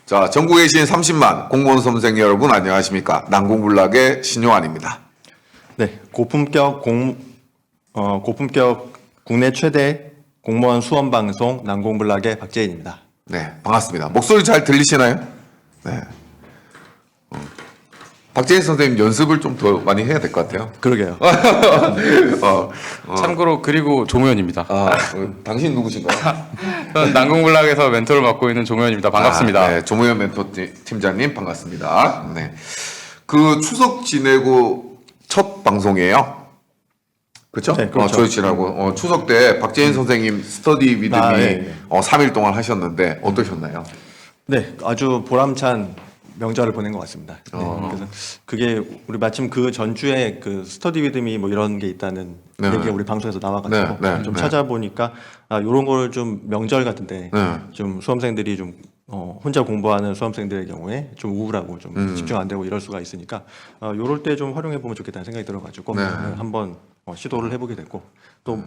자, 전국에 계신 30만 공무원 수험생 여러분 안녕하십니까? 난공불락의 신요한입니다. 네, 고품격 국내 최대 공무원 수험 방송 난공불락의 박재인입니다. 네, 반갑습니다. 목소리 잘 들리시나요? 네. 박재인 선생님 연습을 좀 더 많이 해야 될 것 같아요. 그러게요. 참고로 그리고 조모현입니다. 당신 누구신가요? 저는 난공불락에서 멘토를 맡고 있는 조모현입니다. 반갑습니다. 네, 조모현 멘토 팀장님 반갑습니다. 네. 그 추석 지내고 첫 방송이에요. 그렇죠? 네, 그렇죠. 추석 지나고 추석 때 박재인 선생님 스터디 위드미 네. 3일 동안 하셨는데 어떠셨나요? 네, 아주 보람찬 명절을 보낸 것 같습니다. 네, 그래서 그게 우리 마침 그 전주에 그 스터디 위드미 뭐 이런 게 있다는 네. 얘기가 우리 방송에서 나와가지고 네, 네, 좀 네. 찾아보니까 이런 걸 좀 명절 같은데 네. 좀 수험생들이 좀 혼자 공부하는 수험생들의 경우에 좀 우울하고 좀 집중 안 되고 이럴 수가 있으니까 요럴 때 좀 활용해 보면 좋겠다는 생각이 들어가지고 네. 한번 시도를 해보게 됐고 또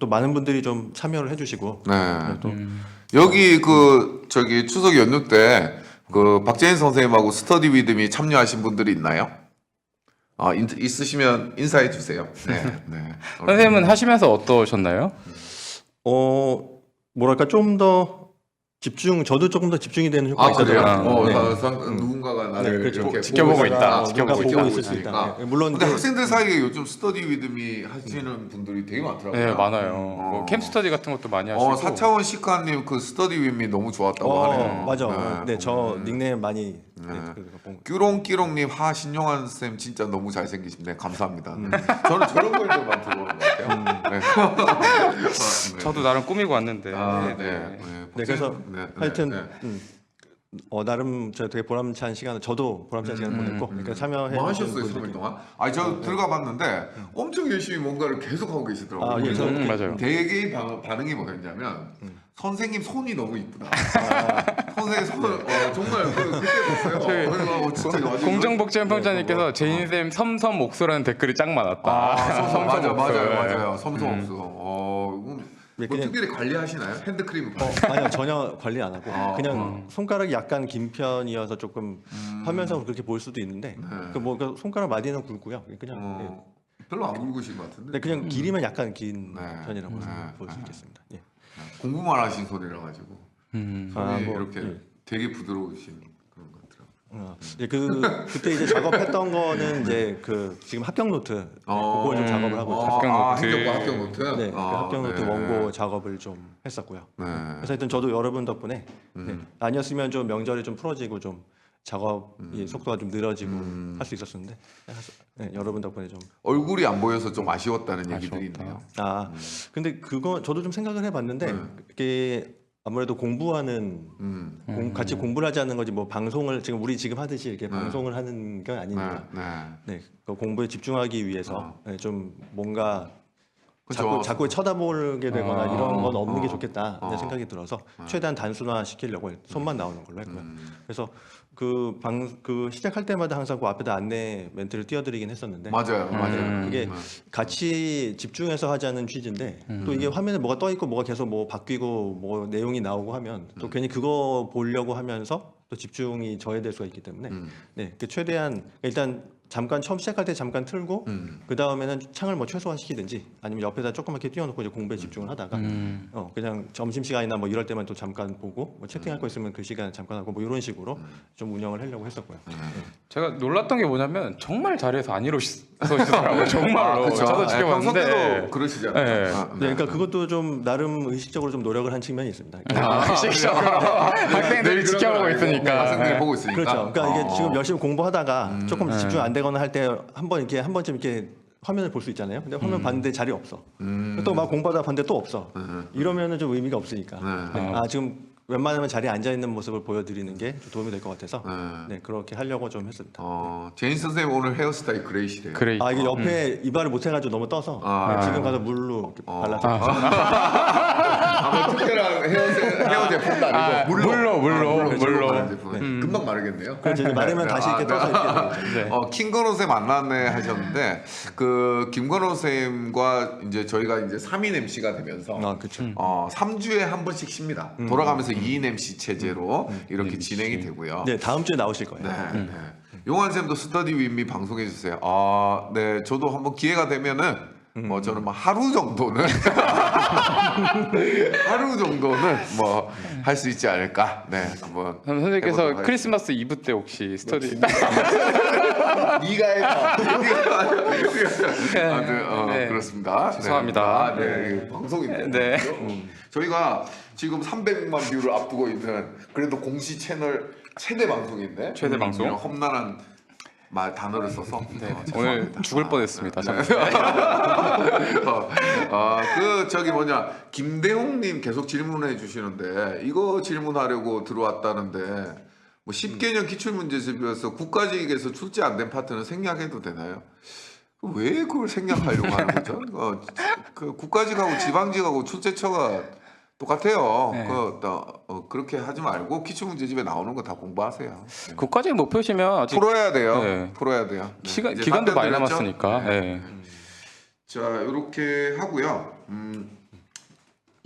많은 분들이 좀 참여를 해주시고 네. 또 여기 저기 추석 연휴 때 그 박재인 선생님하고 스터디 위드미 참여하신 분들이 있나요? 있으시면 인사해 주세요. 네. 네. 선생님은 하시면서 어떠셨나요? 뭐랄까 좀 더 저도 조금 더 집중이 되는 효과가 그래요? 있어요. 누군가가 나를 그렇죠. 이렇게 지켜보고 있다. 지켜보고 지켜보고 있을 수 있다. 있으니까. 네, 물론 근데 이제 학생들 사이에 요즘 스터디 위드미 하시는 분들이 되게 많더라고요. 네, 많아요. 뭐 캠스터디 같은 것도 많이 하시고. 4차원 시카님 그 스터디 위드미 너무 좋았다고 하네요. 맞아. 네, 저 닉네임 많이 끼롱끼롱님 신용환 쌤 진짜 너무 잘생기신데 감사합니다. 저는 저런 걸 좀 많이 들어오는 것 같아요. 네. 저도 나름 꾸미고 왔는데. 네, 그래서 하여튼 네. 나름 저 되게 보람찬 시간을 저도 보람찬 시간을 보냈고 그러니까 참여해 뭐 주신 하셨어요, 3일 분들께. 동안? 저 들어가 봤는데 엄청 열심히 뭔가를 계속 하고 계시더라고요. 예, 그래서 맞아요. 되게 반응이 뭐였냐면 선생님 손이 너무 이쁘다. 선생님 손 정말 그때 봤어요. 진짜 공정복지원 평자님께서 제인쌤 섬섬 옥수라는 댓글이 짱 많았다. 맞아요. 섬섬옥수. 뭐 특별히 관리하시나요? 핸드크림 아니요, 전혀 관리 안 하고 그냥 손가락이 약간 긴 편이어서 조금 화면상으로 그렇게 보일 수도 있는데 그 손가락 마디는 굵고요. 그냥 별로 안 굵으신 것 같은데. 네, 그냥 길이면 약간 긴 네. 편이라고 네. 볼 수 있겠습니다. 예. 공부만 하신 손이라 가지고 손이 뭐, 이렇게 예. 되게 부드러우신 그런 것 같더라고요. 예, 그때 이제 작업했던 거는 이제 지금 합격 노트 그걸 좀 작업을 하고 있어요. 합격 노트. 네, 그 합격 노트 네. 원고 작업을 좀 했었고요. 네. 그래서 하여튼 저도 여러분 덕분에 아니었으면 좀 명절이 좀 풀어지고 좀 작업이 속도가 좀 늘어지고 할 수 있었는데 여러분 덕분에 좀 얼굴이 안 보여서 좀 아쉬웠다는 얘기들이 있네요. 근데 그거 저도 좀 생각을 해봤는데 그게 아무래도 공부하는 같이 공부를 하자는 거지 뭐 방송을 지금 하듯이 이렇게 방송을 하는 건 아니니까 네, 그 공부에 집중하기 위해서 좀 뭔가 자꾸 쳐다보게 되거나 이런 건 없는 게 좋겠다 이런 생각이 들어서 최대한 단순화 시키려고 손만 나오는 걸로 했고요. 그래서 그 시작할 때마다 항상 그 앞에다 안내 멘트를 띄워드리긴 했었는데 맞아요. 그게 같이 집중해서 하자는 취지인데 또 이게 화면에 뭐가 떠 있고 뭐가 계속 뭐 바뀌고 뭐 내용이 나오고 하면 또 괜히 그거 보려고 하면서 또 집중이 저해될 수가 있기 때문에 그 최대한 일단 잠깐 처음 시작할 때 잠깐 틀고 그 다음에는 창을 뭐 최소화시키든지 아니면 옆에다 조그맣게 띄워놓고 이제 공부에 집중을 하다가 그냥 점심 시간이나 뭐 이럴 때만 또 잠깐 보고 뭐 채팅할 거 있으면 그 시간에 잠깐 하고 뭐 이런 식으로 좀 운영을 하려고 했었고요. 제가 놀랐던 게 뭐냐면 정말 잘해서 안 이러시더라고요. 정말로. 저도 지켜봤는데. 평소때도 그러시잖아요. 네. 그러니까 그것도 좀 나름 의식적으로 좀 노력을 한 측면이 있습니다. 식적으로 학생들이 지켜보고 있으니까. 학생들이 보고 있으니까. 그렇죠. 그러니까 이게 지금 열심히 공부하다가 조금 집중 안 되거나 할 때 한 번쯤 이렇게 화면을 볼 수 있잖아요. 근데 화면 봤는데 자리 없어. 또 막 공부하다 봤는데 또 없어. 이러면은 좀 의미가 없으니까. 지금 웬만하면 자리에 앉아 있는 모습을 보여드리는 게 좀 도움이 될 것 같아서 그렇게 하려고 좀 했습니다. 제인 선생님 오늘 헤어스타일 그레이시래요. 그래. 이게 옆에 이발을 못 해가지고 너무 떠서 지금 가서 물로 이렇게 발라서. 특별한 헤어 제품도 아니고 물로. 금방 마르겠네요. 그래서 이제 마르면 다시 이렇게 떠서 이렇게. 김건호 쌤 만났네 하셨는데 그 김건호 쌤과 이제 저희가 이제 3인 MC가 되면서 그렇죠. 3주에 한 번씩 쉽니다. 돌아가면서 그래서 2인 MC 체제로 이렇게 진행이 되고요. 네, 다음 주에 나오실 거예요. 네, 네. 용환 쌤도 스터디 윗미 방송해 주세요. 아, 네, 저도 한번 기회가 되면은 뭐 저는 뭐 하루 정도는 하루 정도는 뭐 할 수 있지 않을까. 네, 한번. 선생님께서 해보도록 크리스마스 이브 때 혹시 스터디 네가 해봐. 네. 그렇습니다. 죄송합니다. 네, 네, 이거 방송인데. 네. 저희가 지금 300만 뷰를 앞두고 있는 그래도 공시 채널 최대 방송인데 최대 방송? 이런 험난한 단어를 써서 오늘 죽을 뻔했습니다. 정말. 그 저기 뭐냐 김대홍님 계속 질문해 주시는데 이거 질문하려고 들어왔다는데 뭐 10개년 기출문제집에서 국가직에서 출제 안 된 파트는 생략해도 되나요? 왜 그걸 생략하려고 하는 거죠? 그 국가직하고 지방직하고 출제처가 똑같아요. 네. 그렇게 하지 말고 기출문제집에 나오는 거 다 공부하세요. 국가직 목표시면 아직 풀어야 돼요. 네. 풀어야 돼요. 네. 이제 기간도 많이 답변 드렸죠? 남았으니까. 네. 네. 자 이렇게 하고요.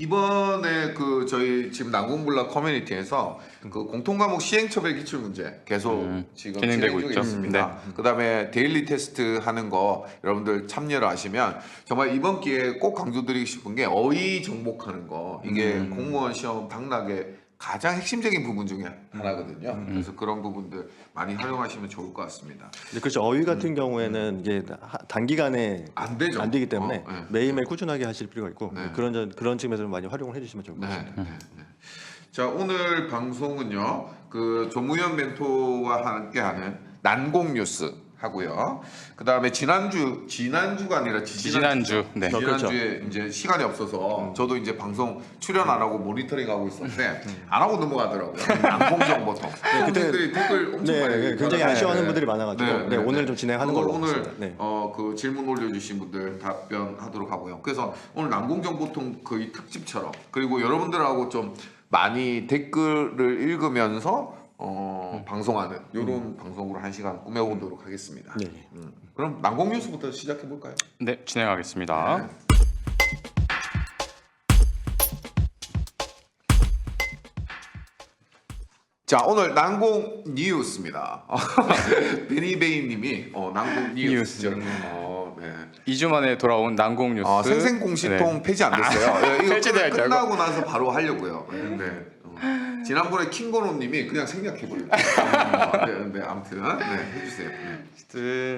이번에 그 저희 지금 난공불락 커뮤니티에서 그 공통과목 시행처별 기출문제 계속 지금 진행되고 진행 중에 있죠. 있습니다. 그다음에 데일리 테스트 하는 거 여러분들 참여를 하시면 정말 이번 기회에 꼭 강조드리고 싶은 게 어휘 정복하는 거 이게 공무원 시험 당락의 가장 핵심적인 부분 중에 하나거든요. 그래서 그런 부분들 많이 활용하시면 좋을 것 같습니다. 네, 그렇죠. 어휘 같은 경우에는 이게 단기간에 안 되죠. 안 되기 때문에 네. 매일매일 꾸준하게 하실 필요가 있고 네. 그런 측면에서 많이 활용을 해주시면 좋을 것 같습니다. 네. 자 오늘 방송은요 그 조무현 멘토와 함께하는 난공 뉴스 하고요. 그 다음에 지난주가 아니라 지난주. 네. 지난주에 이제 시간이 없어서 저도 이제 방송 출연 안 하고 모니터링하고 있었는데 안 하고 넘어가더라고요. 난공정보통. 분들이 댓글 엄청 많이 굉장히 달았어요. 아쉬워하는 분들이 많아가지고 오늘 좀 진행하는 걸로 오늘 하겠습니다. 네. 그 질문 올려주신 분들 답변하도록 하고요. 그래서 오늘 난공정보통 거의 특집처럼 그리고 여러분들하고 좀 많이 댓글을 읽으면서 방송하는 이런 방송으로 1시간 꾸며보도록 하겠습니다. 네. 그럼 난공 뉴스부터 시작해 볼까요? 네, 진행하겠습니다. 자 오늘 난공 뉴스입니다. 베니베이님이 난공 뉴스죠. 네. 2주 만에 돌아온 난공 뉴스. 생생 공시통 폐지 안 됐어요. 이거 폐지될 줄 알고. 끝나고 나서 바로 하려고요. 지난번에 킹건호님이 그냥 생략해버렸어요. 네, 아무튼 해주세요.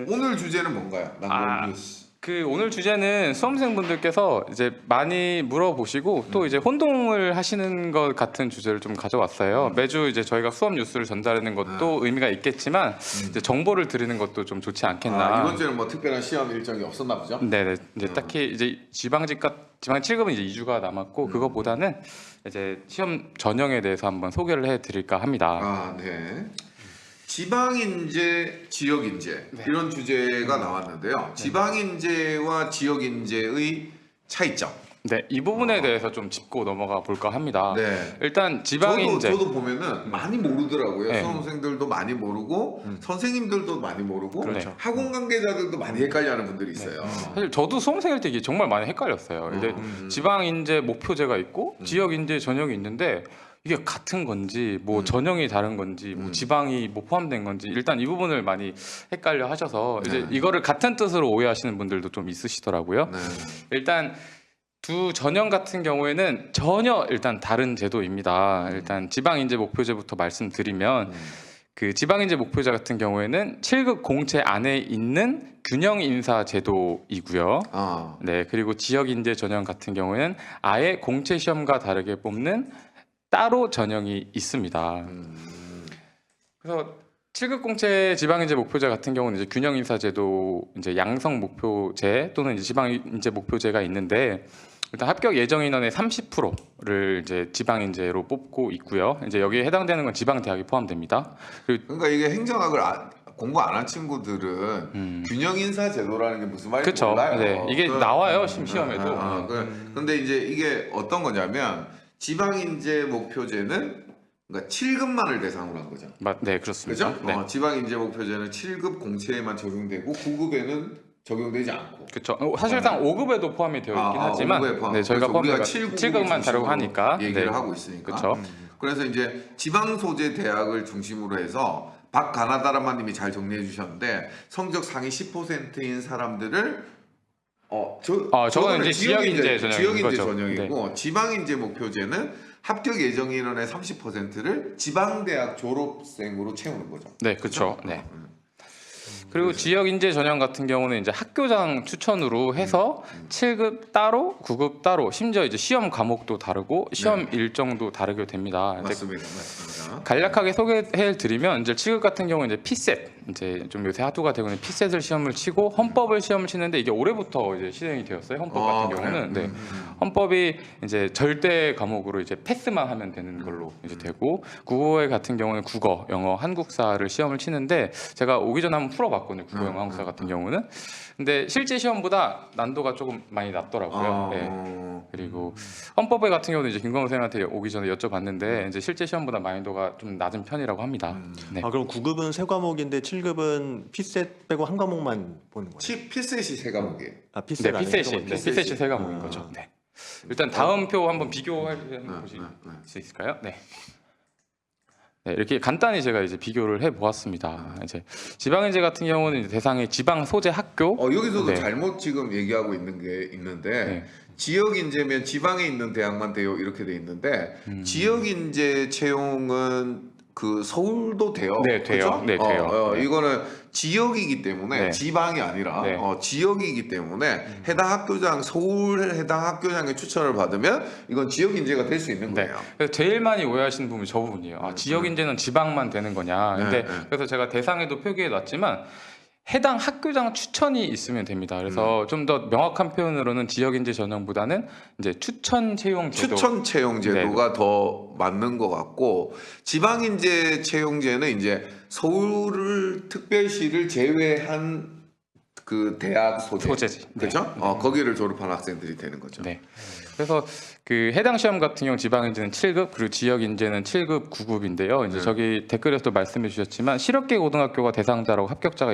오늘 주제는 뭔가요? 난공 뉴스. 그 오늘 주제는 수험생분들께서 이제 많이 물어보시고 또 이제 혼동을 하시는 것 같은 주제를 좀 가져왔어요. 매주 이제 저희가 수험 뉴스를 전달하는 것도 의미가 있겠지만 이제 정보를 드리는 것도 좀 좋지 않겠나. 이번 주에는 뭐 특별한 시험 일정이 없었나 보죠? 네네. 이제 딱히 이제 지방 7급은 이제 2주가 남았고 그것보다는 이제 시험 전형에 대해서 한번 소개를 해드릴까 합니다. 네. 지방인재, 지역인재 이런 주제가 나왔는데요. 지방인재와 지역인재의 차이점. 네, 이 부분에 대해서 좀 짚고 넘어가 볼까 합니다. 네. 일단 지방인재. 저도 보면은 많이 모르더라고요. 네. 수험생들도 많이 모르고 선생님들도 많이 모르고 그렇죠. 학원 관계자들도 많이 헷갈려하는 분들이 있어요. 사실 저도 수험생일 때 이게 정말 많이 헷갈렸어요. 이제 지방인재 목표제가 있고 지역인재 전형이 있는데 이게 같은 건지 뭐 전형이 다른 건지 뭐 지방이 뭐 포함된 건지 일단 이 부분을 많이 헷갈려 하셔서 이제 이거를 같은 뜻으로 오해하시는 분들도 좀 있으시더라고요. 일단 두 전형 같은 경우에는 전혀 일단 다른 제도입니다. 일단 지방인재 목표제부터 말씀드리면 그 지방인재 목표제 같은 경우에는 7급 공채 안에 있는 균형 인사 제도이고요. 네, 그리고 지역인재 전형 같은 경우에는 아예 공채 시험과 다르게 뽑는 따로 전형이 있습니다. 그래서 7급 공채 지방인재 목표제 같은 경우는 이제 균형 인사 제도 이제 양성 목표제 또는 이제 지방인재 목표제가 있는데 일단 합격 예정 인원의 30%를 이제 지방인재로 뽑고 있고요. 이제 여기에 해당되는 건 지방 대학이 포함됩니다. 그러니까 이게 행정학을 공부 안 한 친구들은 균형 인사 제도라는 게 무슨 말인지 그쵸. 몰라요. 네, 이게 나와요 시험에도. 근데 이제 이게 어떤 거냐면 지방인재 목표제는 그러니까 7급만을 대상으로 한 거죠. 네, 그렇습니다. 그죠? 네. 지방인재 목표제는 7급 공채에만 적용되고 9급에는 적용되지 않고. 그렇죠. 사실상 5급에도 포함이 되어 있긴 하지만 5급에 포함. 네, 저희가 그래서 우리가 포함해서 7급만 다루고 하니까 얘기를 네. 하고 있으니까. 그렇죠. 그래서 이제 지방 소재 대학을 중심으로 해서 박가나다라마님이 잘 정리해 주셨는데 성적 상위 10%인 사람들을 저거는 이제 지역 인재 전형인 지역 인재 거죠. 전형이고 지방 인재 목표제는 합격 예정 인원의 30%를 지방 대학 졸업생으로 채우는 거죠. 네, 그렇죠. 네. 그리고 지역 인재 전형 같은 경우는 이제 학교장 추천으로 해서 7급 따로, 9급 따로, 심지어 이제 시험 과목도 다르고 시험 일정도 다르게 됩니다. 맞습니다. 맞습니다. 간략하게 소개해 드리면 이제 7급 같은 경우는 이제 피셋, 이제 좀 요새 핫도가 되고 있는 피셋을 시험을 치고 헌법을 시험을 치는데 이게 올해부터 이제 시행이 되었어요. 헌법 같은 경우는 네. 헌법이 이제 절대 과목으로 이제 패스만 하면 되는 걸로 이제 되고 국어회 같은 경우는 국어, 영어, 한국사를 시험을 치는데 제가 오기 전에 한번 풀어봤거든요. 국어, 영어, 한국사 같은 경우는. 근데 실제 시험보다 난도가 조금 많이 낮더라고요. 네. 그리고 헌법회 같은 경우는 이제 김광호 선생님한테 오기 전에 여쭤봤는데 이제 실제 시험보다 난이도가 좀 낮은 편이라고 합니다. 네. 그럼 9급은 세 과목인데 7급은 피셋 빼고 한 과목만 보는 거예요? 피셋이 세 과목이에요. 네, 피셋이 세 과목인 거죠. 네. 일단 다음 표 한번 비교해 보실 수 있을까요? 네. 네, 이렇게 간단히 제가 이제 비교를 해 보았습니다. 이제 지방인재 같은 경우는 이제 대상의 지방 소재 학교. 여기서도 네. 잘못 지금 얘기하고 있는 게 있는데 네. 지역 인재면 지방에 있는 대학만 돼요 이렇게 돼 있는데 지역 인재 채용은 그 서울도 돼요. 네, 돼요. 그죠? 네, 돼요. 네. 이거는 지역이기 때문에 네. 지방이 아니라 네. 지역이기 때문에 해당 학교장 서울 해당 학교장의 추천을 받으면 이건 지역 인재가 될 수 있는 네. 거예요. 그래서 제일 많이 오해하시는 부분이 저 부분이에요. 지역 인재는 지방만 되는 거냐. 근데 그래서 제가 대상에도 표기해 놨지만 해당 학교장 추천이 있으면 됩니다. 그래서 좀 더 명확한 표현으로는 지역 인재 전형보다는 이제 추천 채용 제도. 추천 채용 제도가 더 맞는 것 같고 지방 인재 채용제는 이제 서울 특별시를 제외한 그 대학 소재지. 그렇죠? 거기를 졸업한 학생들이 되는 거죠. 네. 그래서 그 해당 시험 같은 경우 지방 인재는 7급 그리고 지역 인재는 7급, 9급인데요. 이제 저기 댓글에서도 말씀해 주셨지만 실업계 고등학교가 대상자라고 합격자가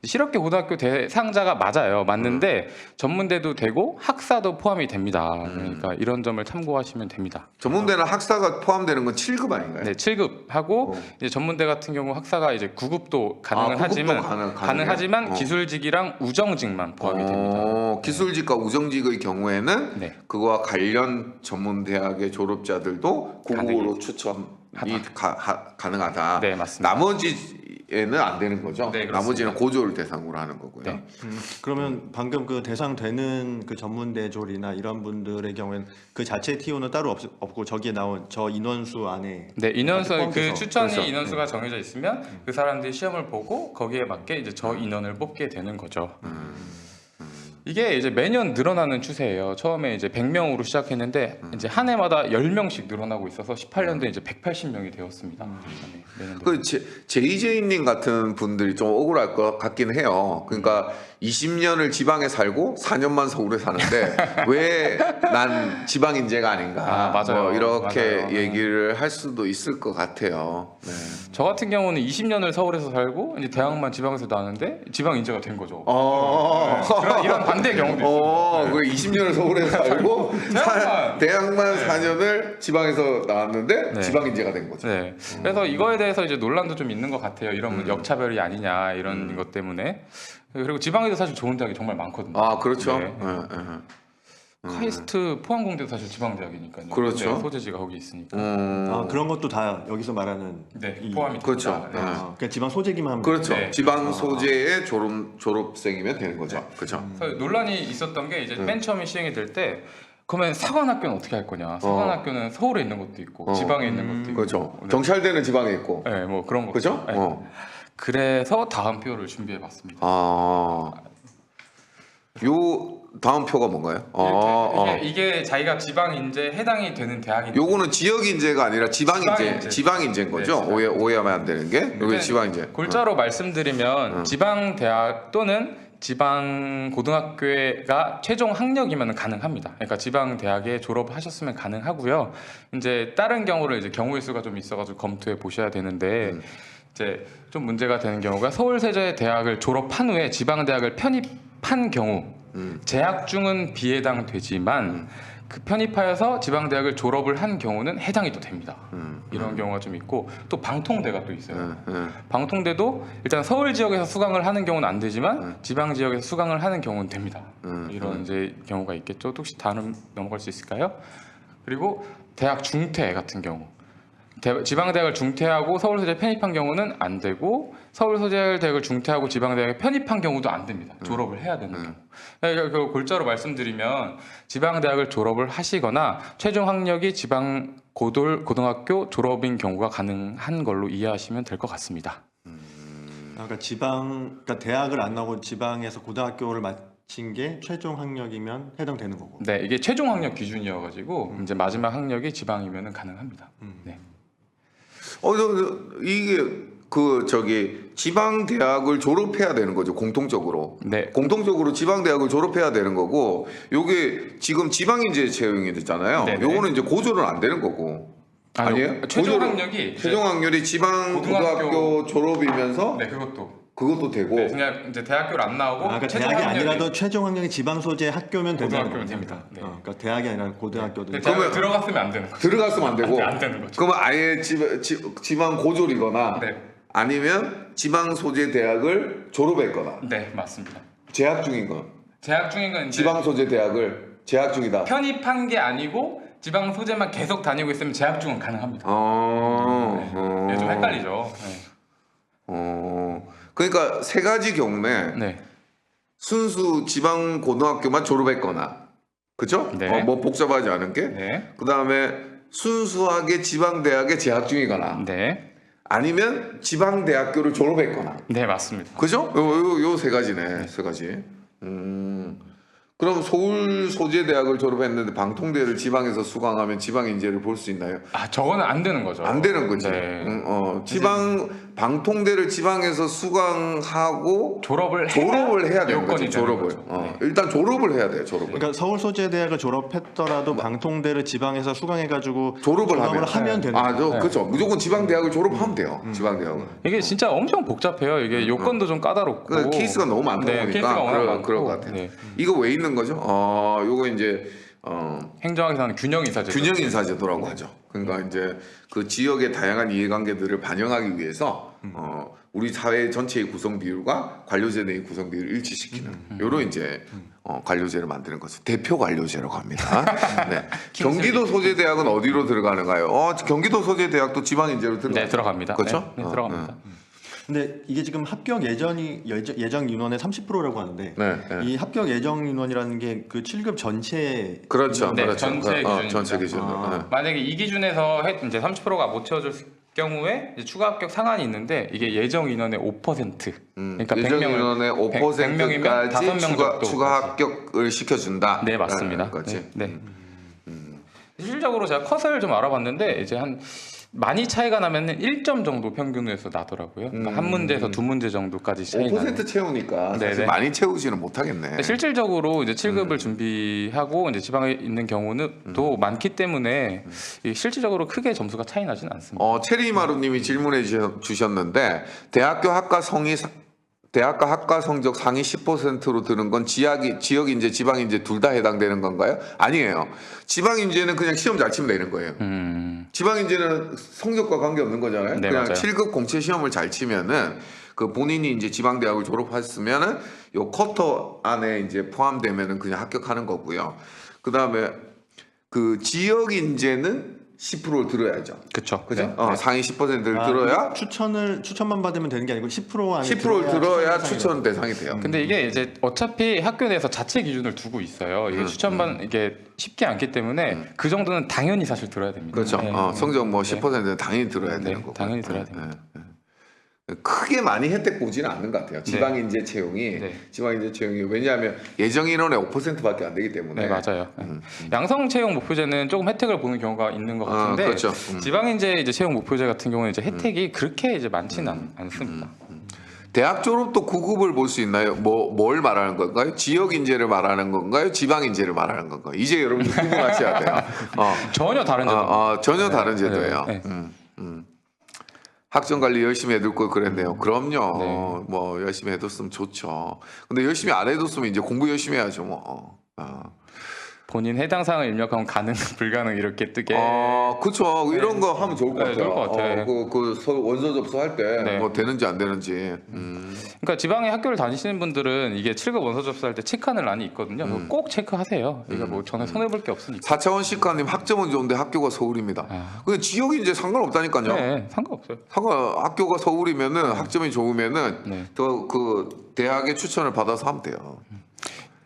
실업계 고등학교 대상자가 맞는데 전문대도 되고 학사도 포함이 됩니다. 그러니까 이런 점을 참고하시면 됩니다. 전문대는 학사가 포함되는 건 7급 아닌가요? 네, 7급 하고 이제 전문대 같은 경우 학사가 이제 9급도 가능은 9급도 하지만 가능하지만 기술직이랑 우정직만 포함이 됩니다. 기술직과 우정직의 경우에는 네. 그거와 관련 전문대학의 졸업자들도 고국어로 추천이 가능하다. 네, 맞습니다. 나머지에는 안 되는 거죠. 네, 그렇습니다. 나머지는 고졸 대상으로 하는 거고요. 네. 그러면 방금 그 대상되는 그 전문대졸이나 이런 분들의 경우에는 그 자체 TO는 따로 없고 저기에 나온 저 인원수 안에 네, 인원수 그 포함돼서. 추천이 그렇죠. 인원수가 정해져 있으면 그 사람들이 시험을 보고 거기에 맞게 이제 저 인원을 뽑게 되는 거죠. 이게 이제 매년 늘어나는 추세예요. 처음에 이제 100명으로 시작했는데 이제 한 해마다 10명씩 늘어나고 있어서 18년도에 이제 180명이 되었습니다. 네, 그 제이제이님 같은 분들이 좀 억울할 것 같긴 해요. 그러니까 20년을 지방에 살고 4년만 서울에 사는데 왜 난 지방 인재가 아닌가? 맞아요. 뭐 이렇게 맞아요. 얘기를 할 수도 있을 것 같아요. 네. 저 같은 경우는 20년을 서울에서 살고 이제 대학만 지방에서 나왔는데 지방 인재가 된 거죠. 이런 반대 경우도 있어요. 그 20년을 서울에 살고 대학만 4년을 지방에서 나왔는데 네. 지방 인재가 된 거죠. 네. 그래서 이거에 대해서 이제 논란도 좀 있는 것 같아요. 이런 역차별이 아니냐 이런 것 때문에. 그리고 지방에도 사실 좋은 대학이 정말 많거든요. 그렇죠. 네. 카이스트 포항공대도 사실 지방 대학이니까요. 그렇죠. 네, 소재지가 거기 있으니까. 그런 것도 다 여기서 말하는 네, 포함이 그렇죠. 됩니다. 네. 그냥 지방 소재기만 하면 그렇죠. 네. 지방 소재의 졸업생이면 되는 거죠. 그렇죠. 그래서 논란이 있었던 게 이제 맨 처음에 시행이 될 때 그러면 사관학교는 어떻게 할 거냐? 사관학교는 서울에 있는 것도 있고 지방에 있는 것도 있고. 그렇죠. 네. 경찰대는 지방에 있고. 네, 뭐 그런 거. 그죠? 네. 그래서 다음 표를 준비해 봤습니다. 요 다음 표가 뭔가요? 이게 자기가 지방 인재 해당이 되는 대학인데 요거는 지역 인재가 아니라 지방 인재인 거죠. 네, 오해하면 안 되는 게. 요게 지방 인재. 골자로 말씀드리면 지방 대학 또는 지방 고등학교가 최종 학력이면 가능합니다. 그러니까 지방 대학에 졸업하셨으면 가능하고요. 이제 다른 경우를 이제 경우의 수가 좀 있어가지고 검토해 보셔야 되는데 이제 좀 문제가 되는 경우가 서울세제 대학을 졸업한 후에 지방 대학을 편입한 경우 재학 중은 비해당되지만 그 편입하여서 지방대학을 졸업을 한 경우는 해당이 또 됩니다. 이런 경우가 좀 있고 또 방통대가 또 있어요. 방통대도 일단 서울 지역에서 수강을 하는 경우는 안 되지만 지방 지역에서 수강을 하는 경우는 됩니다. 이런 이제 경우가 있겠죠. 또 혹시 다음 넘어갈 수 있을까요? 그리고 대학 중퇴 같은 경우. 지방대학을 중퇴하고 서울소재 편입한 경우는 안 되고 서울소재대학을 중퇴하고 지방대학에 편입한 경우도 안 됩니다. 졸업을 해야 되는 경우. 그러니까 그 골자로 말씀드리면 지방대학을 졸업을 하시거나 최종 학력이 지방 고등학교 졸업인 경우가 가능한 걸로 이해하시면 될 것 같습니다. 그러니까 그러니까 대학을 안 나오고 지방에서 고등학교를 마친 게 최종 학력이면 해당되는 거고. 네, 이게 최종 학력 기준이어가지고 이제 마지막 학력이 지방이면은 가능합니다. 네. 이게 지방 대학을 졸업해야 되는 거죠, 공통적으로. 네. 공통적으로 지방 대학을 졸업해야 되는 거고, 요게 지금 지방인재 채용이 됐잖아요. 네네. 요거는 이제 고졸은 안 되는 거고. 아니에요? 최종 학력이 최종 학력이 지방 고등학교 졸업이면서 네, 그것도 되고. 네, 그냥 이제 대학교를 안 나오고 그러니까 최종 대학이 학력이 아니라도 최종 학력이 지방 소재 학교면 된다는 고등학교면 거죠. 됩니다. 네. 그러니까 대학이 아니라 고등학교도. 근데 대학에 들어갔으면 안 되는 거죠. 들어갔으면 안 되고. 안 되는 거죠. 그러면 아예 지방 고졸이거나 네. 아니면 지방 소재 대학을 졸업했거나 네, 맞습니다. 재학 중인 건 재학 중인 건 이제 지방 소재 대학을 재학 중이다. 편입한 게 아니고 지방 소재만 계속 다니고 있으면 재학 중은 가능합니다. 네, 좀 헷갈리죠. 그러니까 세 가지 경우에 네. 순수 지방 고등학교만 졸업했거나, 그렇죠? 네. 뭐 복잡하지 않은 게. 네. 그 다음에 순수하게 지방 대학에 재학 중이거나, 네. 아니면 지방 대학교를 졸업했거나. 네, 맞습니다. 그죠? 요 세 가지네. 세 가지. 그럼 서울 소재대학을 졸업했는데 방통대를 지방에서 수강하면 지방 인재를 볼 수 있나요? 아, 저거는 안 되는 거죠. 안 되는 거지. 네. 지방 방통대를 지방에서 수강하고 졸업을 해야 되는 요건이 거지. 되는 졸업을. 거죠. 네. 일단 졸업을 해야 돼요. 졸업을. 그러니까 서울 소재 대학을 졸업했더라도 방통대를 지방에서 수강해가지고 졸업을 하면 되는 거죠. 그렇죠. 무조건 지방 대학을 졸업하면 돼요. 지방 대학은. 이게 진짜 엄청 복잡해요. 이게 요건도 좀 까다롭고 그 케이스가 너무 많다 네, 케이스가 보니까 워낙 많고. 그럴 것 같아요. 네. 이거 왜 있는 거죠? 요거 이제 행정학에서는 균형 인사제. 균형 인사제도라고 하죠. 그러니까 이제 그 지역의 다양한 이해관계들을 반영하기 위해서 우리 사회 전체의 구성 비율과 관료제 내의 구성 비율을 일치시키는 요런 이제 관료제를 만드는 것을 대표 관료제라고 합니다. 네. 경기도 소재대학은 어디로 들어가는가요? 경기도 소재대학도 지방인재로 들어가요. 네, 들어갑니다. 그렇죠? 네, 들어갑니다. 근데 이게 지금 합격 예정 인원의 30%라고 하는데 네, 네. 이 합격 예정 인원이라는 게 그 7급 전체 그렇죠. 네, 그렇죠. 전체 기준입니다. 전체 기준으로. 네. 만약에 이 기준에서 이제 30%가 못 채워줄 경우에 이제 추가 합격 상한이 있는데 이게 예정 인원의 5%. 그러니까 예정 100명을 인원의 5%까지 5명이면 5명 추가 합격을 시켜준다. 네, 맞습니다. 그렇지. 네. 실질적으로 제가 컷을 좀 알아봤는데 이제 한 많이 차이가 나면은 1점 정도 평균에서 나더라고요. 그러니까 한 문제에서 두 문제 정도까지 차이 나는. 5% 채우니까 사실 네네. 많이 채우지는 못하겠네. 실질적으로 이제 7급을 준비하고 이제 지방에 있는 경우는 또 많기 때문에 이 실질적으로 크게 점수가 차이 나진 않습니다. 체리마루님이 질문해 주셨는데 대학교 학과 성적 상위 10%로 드는 건 지역 인재, 지방 인재 둘 다 해당되는 건가요? 아니에요. 지방 인재는 그냥 시험 잘 치면 되는 거예요. 지방 인재는 성적과 관계 없는 거잖아요. 네, 그냥 맞아요. 7급 공채 시험을 잘 치면은 그 본인이 이제 지방 대학을 졸업했으면은 요 쿼터 안에 이제 포함되면은 그냥 합격하는 거고요. 그다음에 그 지역 인재는 10%를 들어야죠. 그렇죠. 그죠? 상위 10%를 들어야 추천만 받으면 되는 게 아니고 10% 안에 10%를 들어야 추천 대상이 돼요. 근데 이게 이제 어차피 학교 내에서 자체 기준을 두고 있어요. 이게 추천반 이게 쉽지 않기 때문에 그 정도는 당연히 사실 들어야 됩니다. 그렇죠. 네. 성적 뭐 10%는 당연히 들어야 네, 되는 거고. 당연히 들어야 됩니다. 크게 많이 혜택 보지는 않는 것 같아요. 지방인재 채용이 네. 지방인재 채용이 왜냐하면 예정 인원의 5%밖에 안 되기 때문에. 네, 맞아요. 양성 채용 목표제는 조금 혜택을 보는 경우가 있는 것 같은데 그렇죠. 지방인재 이제 채용 목표제 같은 경우는 이제 혜택이 그렇게 이제 많지는 않습니다. 대학 졸업도 9급을 볼 수 있나요? 뭘 말하는 건가요? 지역 인재를 말하는 건가요? 지방 인재를 말하는 건가요? 이제 여러분들 구분하셔야 돼요. 전혀 다른 제도. 전혀 다른 제도예요. 네. 학점 관리 열심히 해둘 걸 그랬네요. 그럼요. 네. 뭐 열심히 해뒀으면 좋죠. 근데 열심히 안 해뒀으면 이제 공부 열심히 해야죠. 뭐. 본인 해당 사항을 입력하면 가능, 불가능 이렇게 뜨게. 그렇죠. 이런 거 하면 좋을 것 네, 같아요. 좋을 것 같아요. 원서 접수할 때 네. 뭐 되는지 안 되는지. 그러니까 지방에 학교를 다니시는 분들은 이게 7급 원서 접수할 때 체크하는 란이 있거든요. 그거 꼭 체크하세요. 이거 뭐 전에 손해 볼 게 없으니까. 4차원 시가님 학점은 좋은데 학교가 서울입니다. 근데 지역이 이제 상관없다니까요. 네, 상관없어요. 학교가 서울이면은 학점이 좋으면은 네. 더 그 대학의 추천을 받아서 하면 돼요.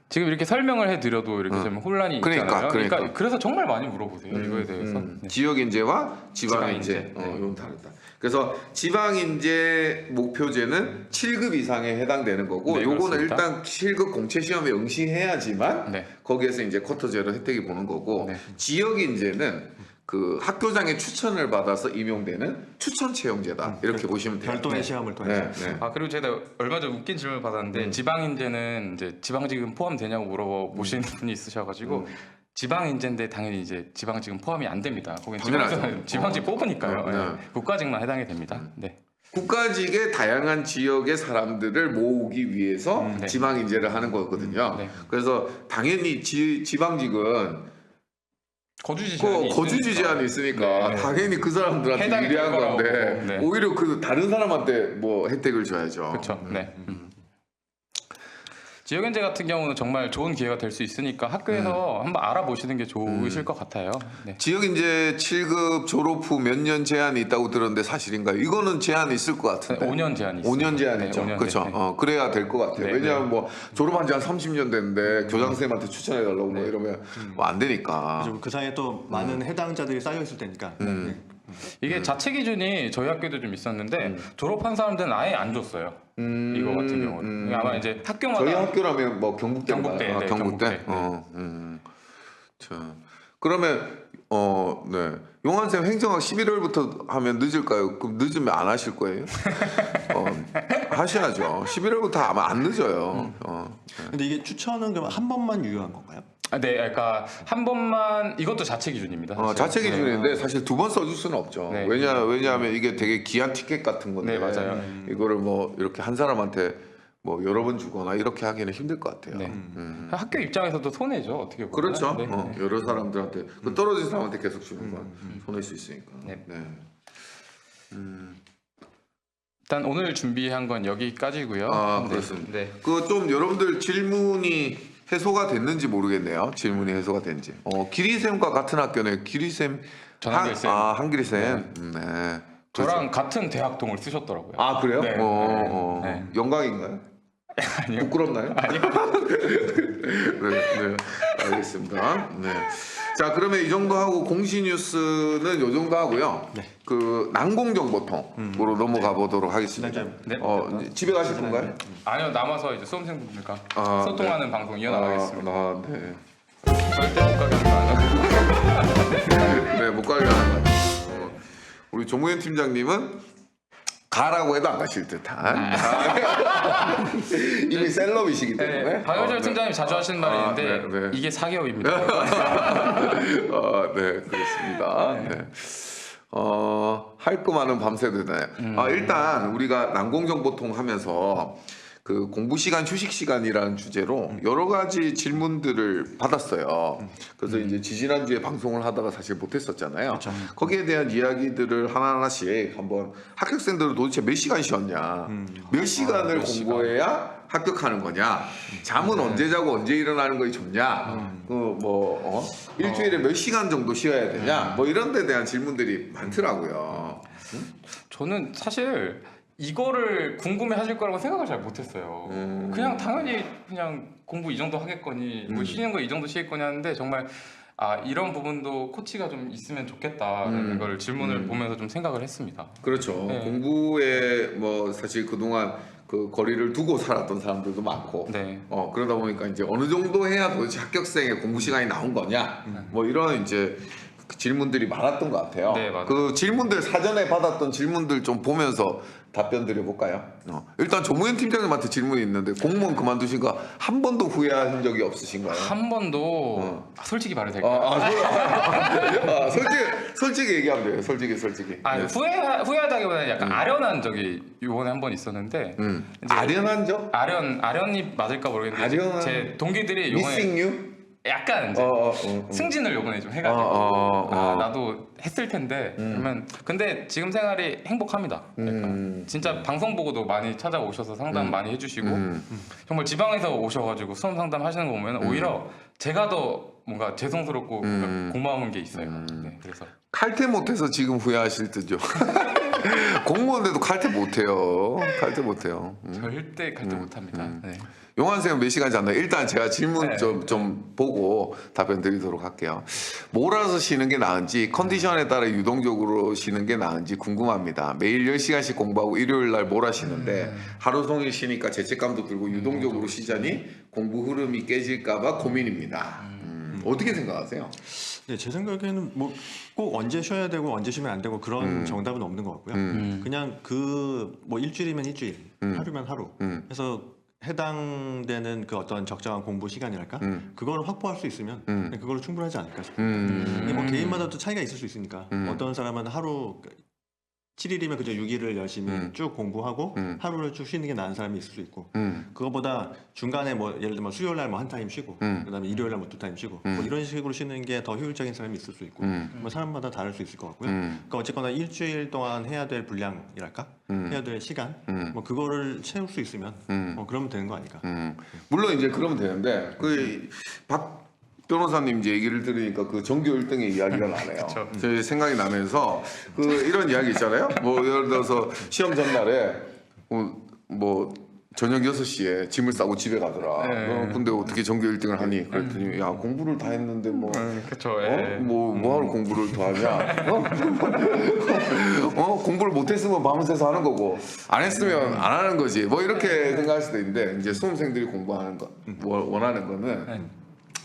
지금 이렇게 설명을 해드려도 이렇게 좀 혼란이 있잖아요. 그러니까. 그래서 정말 많이 물어보세요. 이거에 대해서. 네. 지역인재와 지방인재. 지방인재. 네. 이건 다르다. 그래서 지방인재 목표제는 7급 이상에 해당되는 거고, 네, 요거는 그렇습니다. 일단 7급 공채 시험에 응시해야지만 네. 거기에서 이제 쿼터제로 혜택이 보는 거고, 네. 지역인재는 그 학교장의 추천을 받아서 임용되는 추천 채용제다. 이렇게 보시면 돼요. 별도의 시험을 통해서. 네. 아 그리고 제가 얼마 전 웃긴 질문을 받았는데 지방인재는 이제 지방직은 포함되냐고 물어보시는 분이 있으셔가지고 지방인재인데 당연히 이제 지방직은 포함이 안 됩니다. 거긴 당연하죠. 지방직 뽑으니까요. 네. 네. 국가직만 해당이 됩니다. 네. 국가직의 다양한 지역의 사람들을 모으기 위해서 네. 지방인재를 하는 거거든요. 네. 그래서 당연히 지방직은 거주지 제한이 거주지 제한이 있으니까 네. 당연히 그 사람들한테 해당이 유리한 될 거라고 건데 보고, 네. 오히려 그 다른 사람한테 뭐 혜택을 줘야죠. 그렇죠. 네. 지역인재 같은 경우는 정말 좋은 기회가 될 수 있으니까 학교에서 한번 알아보시는 게 좋으실 것 같아요. 네. 지역인재 7급 졸업 후 몇 년 제한이 있다고 들었는데 사실인가요? 이거는 제한이 있을 것 같은데. 5년 제한이 있어요. 5년 제한 네, 있죠. 5년, 그렇죠. 네. 그래야 될 것 같아요. 네, 왜냐하면 뭐 졸업한 지 한 30년 됐는데 교장선생님한테 추천해달라고 뭐 이러면 뭐 안 되니까. 그리고 그 사이에 또 많은 해당자들이 쌓여 있을 테니까. 네. 이게 자체 기준이 저희 학교도 좀 있었는데 졸업한 사람들은 아예 안 줬어요. 이거 같은 경우는 아마 이제 학교마다 저희 학교라면 뭐 경북대인가요? 경북대, 네, 경북대. 경북대. 자, 그러면 네. 용환쌤 행정학 11월부터 하면 늦을까요? 그럼 늦으면 안 하실 거예요? 하셔야죠. 11월부터 아마 안 늦어요. 근데 이게 추천은 그럼 한 번만 유효한 건가요? 네, 그러니까 한 번만 이것도 자체 기준입니다. 사실. 자체 기준인데 사실 두 번 써줄 수는 없죠. 네. 왜냐하면 이게 되게 귀한 티켓 같은 건데 네, 맞아요. 이거를 뭐 이렇게 한 사람한테 뭐 여러 번 주거나 이렇게 하기는 힘들 것 같아요. 네. 학교 입장에서도 손해죠. 어떻게 보면. 그렇죠. 네. 여러 사람들한테 그 떨어진 사람한테 계속 주는 건 손해일 수 있으니까. 네. 네. 일단 오늘 준비한 건 여기까지고요. 아, 네. 그렇습니다. 네. 그 좀 여러분들 질문이 해소가 됐는지 모르겠네요. 질문이 해소가 된지. 기리쌤과 같은 학교네. 기리쌤 전한길쌤. 한기리쌤. 네. 저랑 같은 대학동을 쓰셨더라고요. 아 그래요? 네. 네. 영광인가요? 아니요. 부끄럽나요? 아니요. 네, 알겠습니다. 네. 자, 그러면 이 정도 하고 공시 뉴스는 이 정도 하고요. 네. 그 난공정보통으로 넘어가 보도록 하겠습니다. 네. 이제 집에 가실 건가요? 아니요, 남아서 이제 수험생분들과 아, 소통하는 방송 이어나가겠습니다. 네. 절대 못 가게 하는 거 아니에요? 네, 못 가게 하는 거. 우리 조무현 팀장님은 가라고 해도 안 가실 듯한. 이미 셀럽이시기 때문에. 네, 박효절 팀장님 자주 하시는 말이 있는데 네, 네. 이게 사기업입니다. 네, 그렇습니다. 네. 할 거 많은 밤새 되나요? 일단 우리가 난공정보통 하면서 그 공부 시간, 휴식 시간이라는 주제로 여러 가지 질문들을 받았어요. 그래서 이제 지지난주에 방송을 하다가 사실 못했었잖아요. 거기에 대한 이야기들을 하나하나씩 한번 합격생들은 도대체 몇 시간 쉬었냐, 몇 시간을 몇 시간. 공부해야 합격하는 거냐, 잠은 언제 자고 언제 일어나는 것이 좋냐, 일주일에 몇 시간 정도 쉬어야 되냐, 뭐 이런 데 대한 질문들이 많더라고요. 저는 사실 이거를 궁금해 하실 거라고 생각을 잘 못했어요. 그냥 당연히 그냥 공부 이 정도 하겠거니 뭐 쉬는 거 이 정도 쉬겠거니 하는데 정말 이런 부분도 코치가 좀 있으면 좋겠다는 걸 질문을 보면서 좀 생각을 했습니다. 그렇죠. 네. 공부에 뭐 사실 그동안 그 거리를 두고 살았던 사람들도 많고, 네. 그러다 보니까 이제 어느 정도 해야 도대체 합격생의 공부 시간이 나온 거냐, 뭐 이런 이제 그 질문들이 많았던 것 같아요. 네, 맞아요. 그 질문들 사전에 받았던 질문들 좀 보면서 답변 드려볼까요? 일단 조무현 팀장님한테 질문이 있는데 공무원 그만두신 거 한 번도 후회한 적이 없으신가요? 한 번도 솔직히 말해도 될까요? 솔직히 얘기하면 돼요. 솔직히. 네. 후회하다기보다는 약간 아련한 적이 이번에 한 번 있었는데 이제 아련한 적? 아련이 맞을까 모르겠는데 아련한- 제 동기들이 이번에 Missing you? 약간 이제 승진을 요번에 좀 해가지고 나도 했을 텐데 그러면 근데 지금 생활이 행복합니다. 그러니까 진짜 방송 보고도 많이 찾아오셔서 상담 많이 해주시고 정말 지방에서 오셔가지고 수험 상담 하시는 거 보면 오히려 제가 더 뭔가 죄송스럽고 고마운 게 있어요. 네, 그래서 칼퇴 못해서 지금 후회하실 듯요. 공무원인데도 칼퇴 못해요. 칼퇴 못해요. 절대 갈때 못합니다. 네. 용환 쌤은 몇 시간 잤나요? 일단 제가 질문 네. 좀 보고 답변 드리도록 할게요. 몰아서 쉬는 게 나은지 컨디션에 따라 유동적으로 쉬는 게 나은지 궁금합니다. 매일 10시간씩 공부하고 일요일 날 몰아쉬는데 하루 종일 쉬니까 죄책감도 들고 유동적으로 쉬자니 공부 흐름이 깨질까 봐 고민입니다. 어떻게 생각하세요? 네, 제 생각에는 뭐 꼭 언제 쉬어야 되고 언제 쉬면 안 되고 그런 정답은 없는 것 같고요. 그냥 그 뭐 일주일이면 일주일, 하루면 하루. 해서 해당되는 그 어떤 적정한 공부 시간이랄까 그걸 확보할 수 있으면 그걸로 충분하지 않을까 싶어요. 이게 뭐 개인마다 또 차이가 있을 수 있으니까 어떤 사람은 하루 7일이면 그저 6일을 열심히 쭉 공부하고 하루를 쭉 쉬는 게 나은 사람이 있을 수 있고 그거보다 중간에 뭐 예를 들면 수요일 날 뭐 한 타임 쉬고 그다음에 일요일 날 뭐 두 타임 쉬고 뭐 이런 식으로 쉬는 게 더 효율적인 사람이 있을 수 있고 뭐 사람마다 다를 수 있을 것 같고요. 그러니까 어쨌거나 일주일 동안 해야 될 분량이랄까 해야 될 시간 뭐 그거를 채울 수 있으면 그러면 되는 거 아닐까. 물론 이제 그러면 되는데 박 변호사님 이제 얘기를 들으니까 그 전교 1등의 이야기가 나네요. 제 생각이 나면서 그 이런 이야기 있잖아요. 뭐 예를 들어서 시험 전날에 뭐 저녁 6시에 짐을 싸고 집에 가더라. 근데 어떻게 전교 1등을 하니? 그랬더니 야 공부를 다 했는데 뭐 그렇죠. 뭐하러 공부를 더 하냐? 공부를 못했으면 밤새서 하는 거고 안 했으면 안 하는 거지. 뭐 이렇게 생각할 수도 있는데 이제 수험생들이 공부하는 거 원하는 거는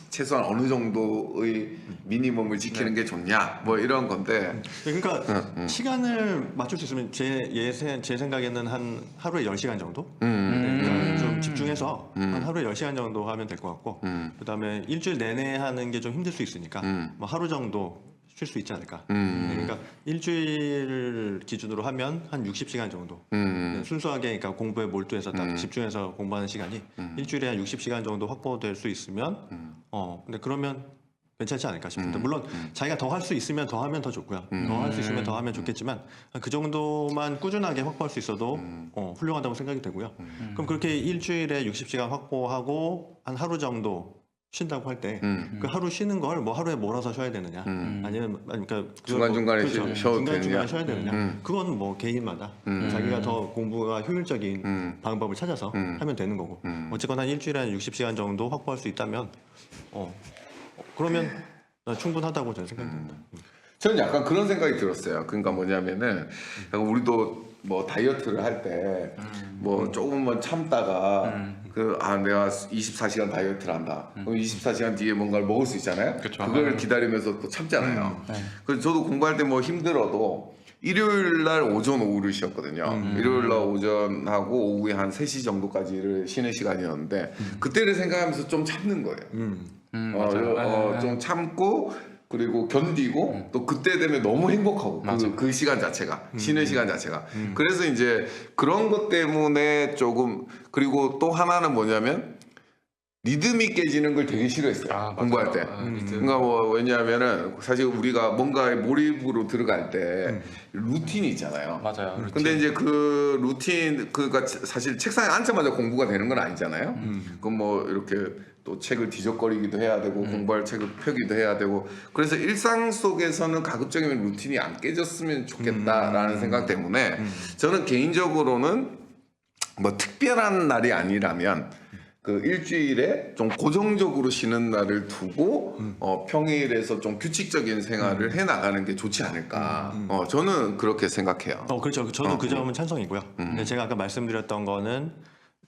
최소한 어느 정도의 미니멈을 지키는 게 좋냐 뭐 이런 건데 그러니까 시간을 맞출 수 있으면 제 생각에는 한 하루에 10시간 정도 그러니까 좀 집중해서 한 하루에 10시간 정도 하면 될 것 같고 그다음에 일주일 내내 하는 게 좀 힘들 수 있으니까 뭐 하루 정도 쉴 수 있지 않을까. 그러니까 일주일 기준으로 하면 한 60시간 정도 순수하게 그러니까 공부에 몰두해서 딱 집중해서 공부하는 시간이 일주일에 한 60시간 정도 확보될 수 있으면 근데 그러면 괜찮지 않을까 싶은데 물론 자기가 더 할 수 있으면 더 하면 더 좋고요. 더 할 수 있으면 더 하면 좋겠지만 그 정도만 꾸준하게 확보할 수 있어도 훌륭하다고 생각이 되고요. 그럼 그렇게 일주일에 60시간 확보하고 한 하루 정도 쉰다고 할 때 그 하루 쉬는 걸 뭐 하루에 몰아서 쉬어야 되느냐 아니면 그러니까 중간중간에 그렇죠. 쉬어도 중간중간에 되느냐? 쉬어야 되느냐 그건 뭐 개인마다 자기가 더 공부가 효율적인 방법을 찾아서 하면 되는 거고 어쨌거나 일주일에 한 60시간 정도 확보할 수 있다면 그러면 충분하다고 저는 생각됩니다. 저는 약간 그런 생각이 들었어요. 그러니까 뭐냐면은 우리도 뭐 다이어트를 할 때 뭐 조금만 참다가 내가 24시간 다이어트를 한다. 그럼 24시간 뒤에 뭔가를 먹을 수 있잖아요. 그쵸. 그걸 기다리면서 또 참잖아요. 그래서 저도 공부할 때 뭐 힘들어도 일요일 날 오전 오후를 쉬었거든요. 일요일 날 오전하고 오후에 한 3시 정도까지를 쉬는 시간이었는데 그때를 생각하면서 좀 참는 거예요. 맞아요. 좀 참고 그리고 견디고 또 그때 되면 너무 행복하고 그 시간 자체가 쉬는 시간 자체가 그래서 이제 그런 것 때문에 조금 그리고 또 하나는 뭐냐면 리듬이 깨지는 걸 되게 싫어했어요. 공부할 때. 그러니까 뭐 왜냐하면은 사실 우리가 뭔가에 몰입으로 들어갈 때 루틴이 있잖아요. 맞아요. 근데 이제 그 루틴 그가 사실 책상에 앉자마자 공부가 되는 건 아니잖아요. 그럼 뭐 이렇게 또 책을 뒤적거리기도 해야 되고 공부할 책을 펴기도 해야 되고 그래서 일상 속에서는 가급적이면 루틴이 안 깨졌으면 좋겠다라는 생각 때문에 저는 개인적으로는 뭐 특별한 날이 아니라면 그 일주일에 좀 고정적으로 쉬는 날을 두고 평일에서 좀 규칙적인 생활을 해 나가는 게 좋지 않을까. 저는 그렇게 생각해요. 그렇죠. 저도 그 점은 찬성이고요. 근데 제가 아까 말씀드렸던 거는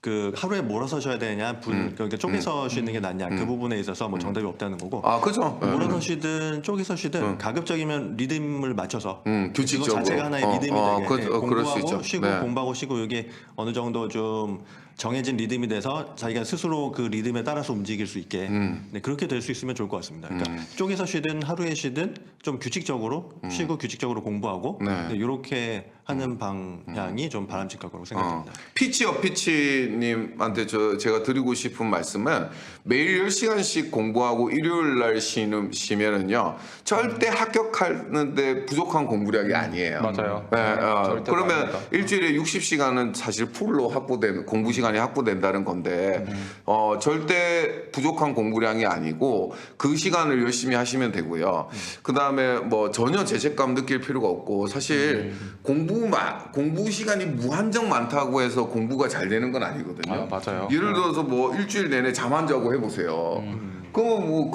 그 하루에 몰아서 쉬어야 되냐, 그러니까 쪼개서 쉬는 게 낫냐 그 부분에 있어서 뭐 정답이 없다는 거고. 그죠. 몰아서 쉬든 쪼개서 쉬든 가급적이면 리듬을 맞춰서 규칙적으로. 그거 자체가 하나의 리듬이 되게 그럴 수 공부하고 있죠. 쉬고 네. 공부하고 쉬고 이게 어느 정도 좀 정해진 리듬이 돼서 자기가 스스로 그 리듬에 따라서 움직일 수 있게 네, 그렇게 될 수 있으면 좋을 것 같습니다. 그러니까 쪼개서 쉬든 하루에 쉬든 좀 규칙적으로 쉬고 규칙적으로 공부하고 네. 이렇게 하는 방향이 좀 바람직할 거라고 생각합니다. 피치업 피치님한테 제가 드리고 싶은 말씀은 매일 10시간씩 공부하고 일요일 날 쉬면은요 절대 합격하는데 부족한 공부량이 아니에요. 맞아요. 네, 절대 그러면 아닙니다. 일주일에 60시간은 사실 풀로 확보된 공부 시간이 확보된다는 건데 절대 부족한 공부량이 아니고 그 시간을 열심히 하시면 되고요. 그 다음에 뭐 전혀 죄책감 느낄 필요가 없고 사실 공부 시간이 무한정 많다고 해서 공부가 잘 되는 건 아니거든요. 아, 맞아요. 예를 들어서 뭐 일주일 내내 잠 안 자고 해보세요. 그러면 뭐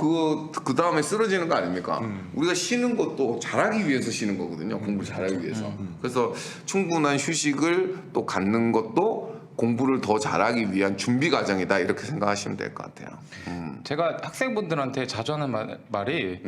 그 다음에 쓰러지는 거 아닙니까? 우리가 쉬는 것도 잘하기 위해서 쉬는 거거든요. 공부 잘하기 위해서. 그래서 충분한 휴식을 또 갖는 것도 공부를 더 잘하기 위한 준비 과정이다 이렇게 생각하시면 될 것 같아요. 제가 학생분들한테 자주 하는 말이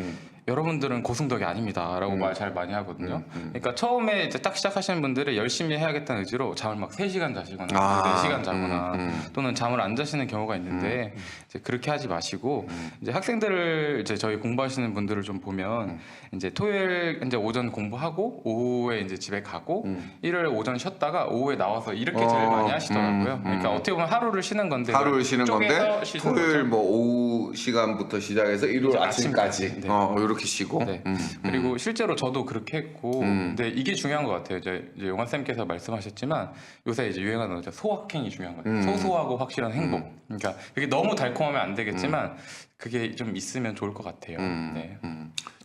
여러분들은 고승덕이 아닙니다라고 말 잘 많이 하거든요. 그러니까 처음에 이제 딱 시작하시는 분들은 열심히 해야겠다는 의지로 잠을 막 3시간 자시거나 4시간 자거나 또는 잠을 안 자시는 경우가 있는데 이제 그렇게 하지 마시고 이제 학생들을 이제 저희 공부하시는 분들을 좀 보면 이제 토요일 이제 오전 공부하고 오후에 이제 집에 가고 일요일 오전 쉬었다가 오후에 나와서 이렇게 제일 많이 하시더라고요. 그러니까 어떻게 보면 하루를 쉬는 건데 하루를 쉬는 건데 쪼개서 쉬는 토요일 거죠. 뭐 오후 시간부터 시작해서 일요일 이제 아침까지 아침까지. 이렇게 쉬고 네. 그리고 실제로 저도 그렇게 했고, 근데 이게 중요한 것 같아요. 이제 용환 쌤께서 말씀하셨지만 요새 이제 유행하는 거죠. 소확행이 중요한 거예요. 소소하고 확실한 행복. 그러니까 그게 너무 달콤하면 안 되겠지만 그게 좀 있으면 좋을 것 같아요. 네.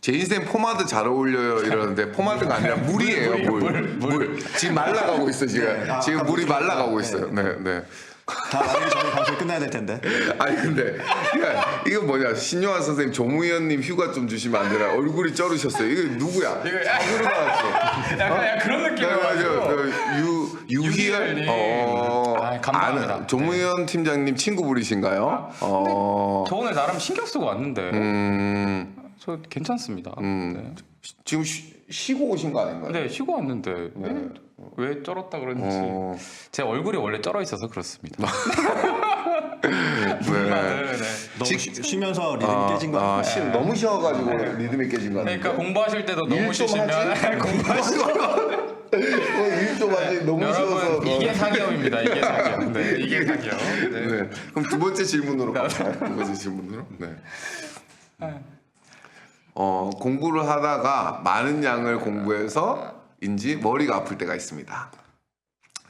제 인생 포마드 잘 어울려요 이러는데 포마드가 아니라 물이에요. 물. 지금 말라가고 있어 지금 물이 말라가고 있어요. 네. 다 말하기 전에 방송 끝나야 될 텐데. 아니 근데 이거 뭐냐 신요한 선생님 조무현님 휴가 좀 주시면 안 되나 얼굴이 쩔으셨어요. 이거 누구야? 사구를 받았어. 약간 그런 느낌으로 맞아. 유희열. 감사합니다. 아는 조무현 팀장님 친구분이신가요? 저 오늘 나름 신경 쓰고 왔는데 저 괜찮습니다. 네. 지금 쉬고 오신 거 아닌가요? 네, 쉬고 왔는데 왜 쩔었다 그런지 제 얼굴이 원래 쩔어 있어서 그렇습니다. 네. 너무 쉬면서 리듬이 깨진 거 아니에요? 너무 쉬어가지고 리듬이 깨진 거 아니에요? 그러니까 공부하실 때도 너무 쉬시면 공부하시고 일 좀 하지 너무 쉬어서 여러분 이게 사기업입니다. 이게 사기업. 네, 이게 사기업. 네. 네. 그럼 두 번째 질문으로 갈까요? 두 번째 질문으로. 네. 공부를 하다가 많은 양을 공부해서인지 머리가 아플 때가 있습니다.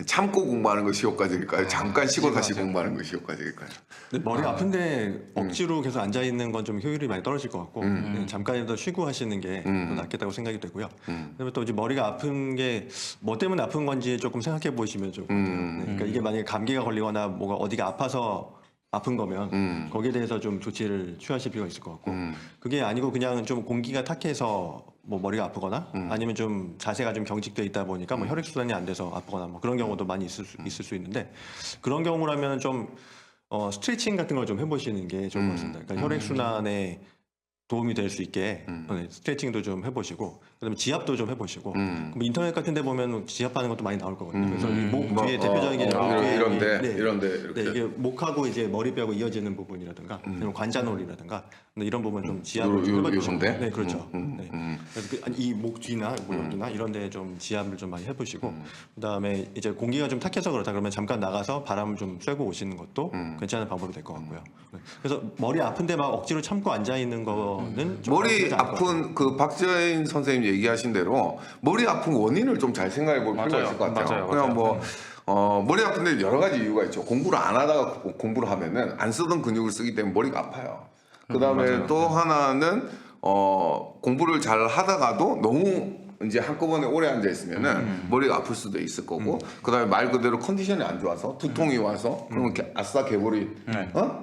참고 공부하는 것이 효과적일까요? 잠깐 쉬고 다시 공부하는 것이 효과적일까요? 근데 머리가 아픈데 억지로 계속 앉아 있는 건 좀 효율이 많이 떨어질 것 같고 네, 잠깐이라도 쉬고 하시는 게 더 낫겠다고 생각이 되고요. 그다음에 또 이제 머리가 아픈 게 뭐 때문에 아픈 건지 조금 생각해 보시면 좋을 것 같아요. 네, 그러니까 이게 만약에 감기가 걸리거나 뭐가 어디가 아파서 아픈 거면 거기에 대해서 좀 조치를 취하실 필요가 있을 것 같고 그게 아니고 그냥 좀 공기가 탁해서 뭐 머리가 아프거나 아니면 좀 자세가 좀 경직돼 있다 보니까 뭐 혈액순환이 안 돼서 아프거나 뭐 그런 경우도 많이 있을 수 있는데 그런 경우라면 좀 스트레칭 같은 걸 좀 해보시는 게 좋을 것 같습니다. 그러니까 혈액순환에 도움이 될 수 있게 스트레칭도 좀 해보시고 그다음에 지압도 좀 해보시고 그럼 인터넷 같은 데 보면 지압하는 것도 많이 나올 거거든요. 그래서 이 목 뒤에 대표적인 게 이런데 이렇게. 네, 이게 목하고 이제 머리뼈하고 이어지는 부분이라든가 아니면 관자놀이라든가 이런 부분 좀 지압을 좀 해보시고 네, 그렇죠. 네. 그래서 이 목 뒤나 뭐 여기나 이런 데 좀 지압을 좀 많이 해보시고 그다음에 이제 공기가 좀 탁해서 그렇다 그러면 잠깐 나가서 바람을 좀 쐬고 오시는 것도 괜찮은 방법이 될 것 같고요. 네. 그래서 머리 아픈데 막 억지로 참고 앉아 있는 거는 좀 머리 그러지 않을 것 같아요. 아픈 그 박재인 선생님 얘기하신 대로 머리 아픈 원인을 좀 잘 생각해 볼 필요가 있을 것 같아요. 맞아요. 그냥 뭐 머리 아픈데 여러 가지 이유가 있죠. 공부를 안 하다가 공부를 하면은 안 쓰던 근육을 쓰기 때문에 머리가 아파요. 그다음에 맞아요. 또 하나는 공부를 잘 하다가도 너무 이제 한꺼번에 오래 앉아 있으면은 머리가 아플 수도 있을 거고 그다음에 말 그대로 컨디션이 안 좋아서 두통이 와서 그러면 아싸 개보리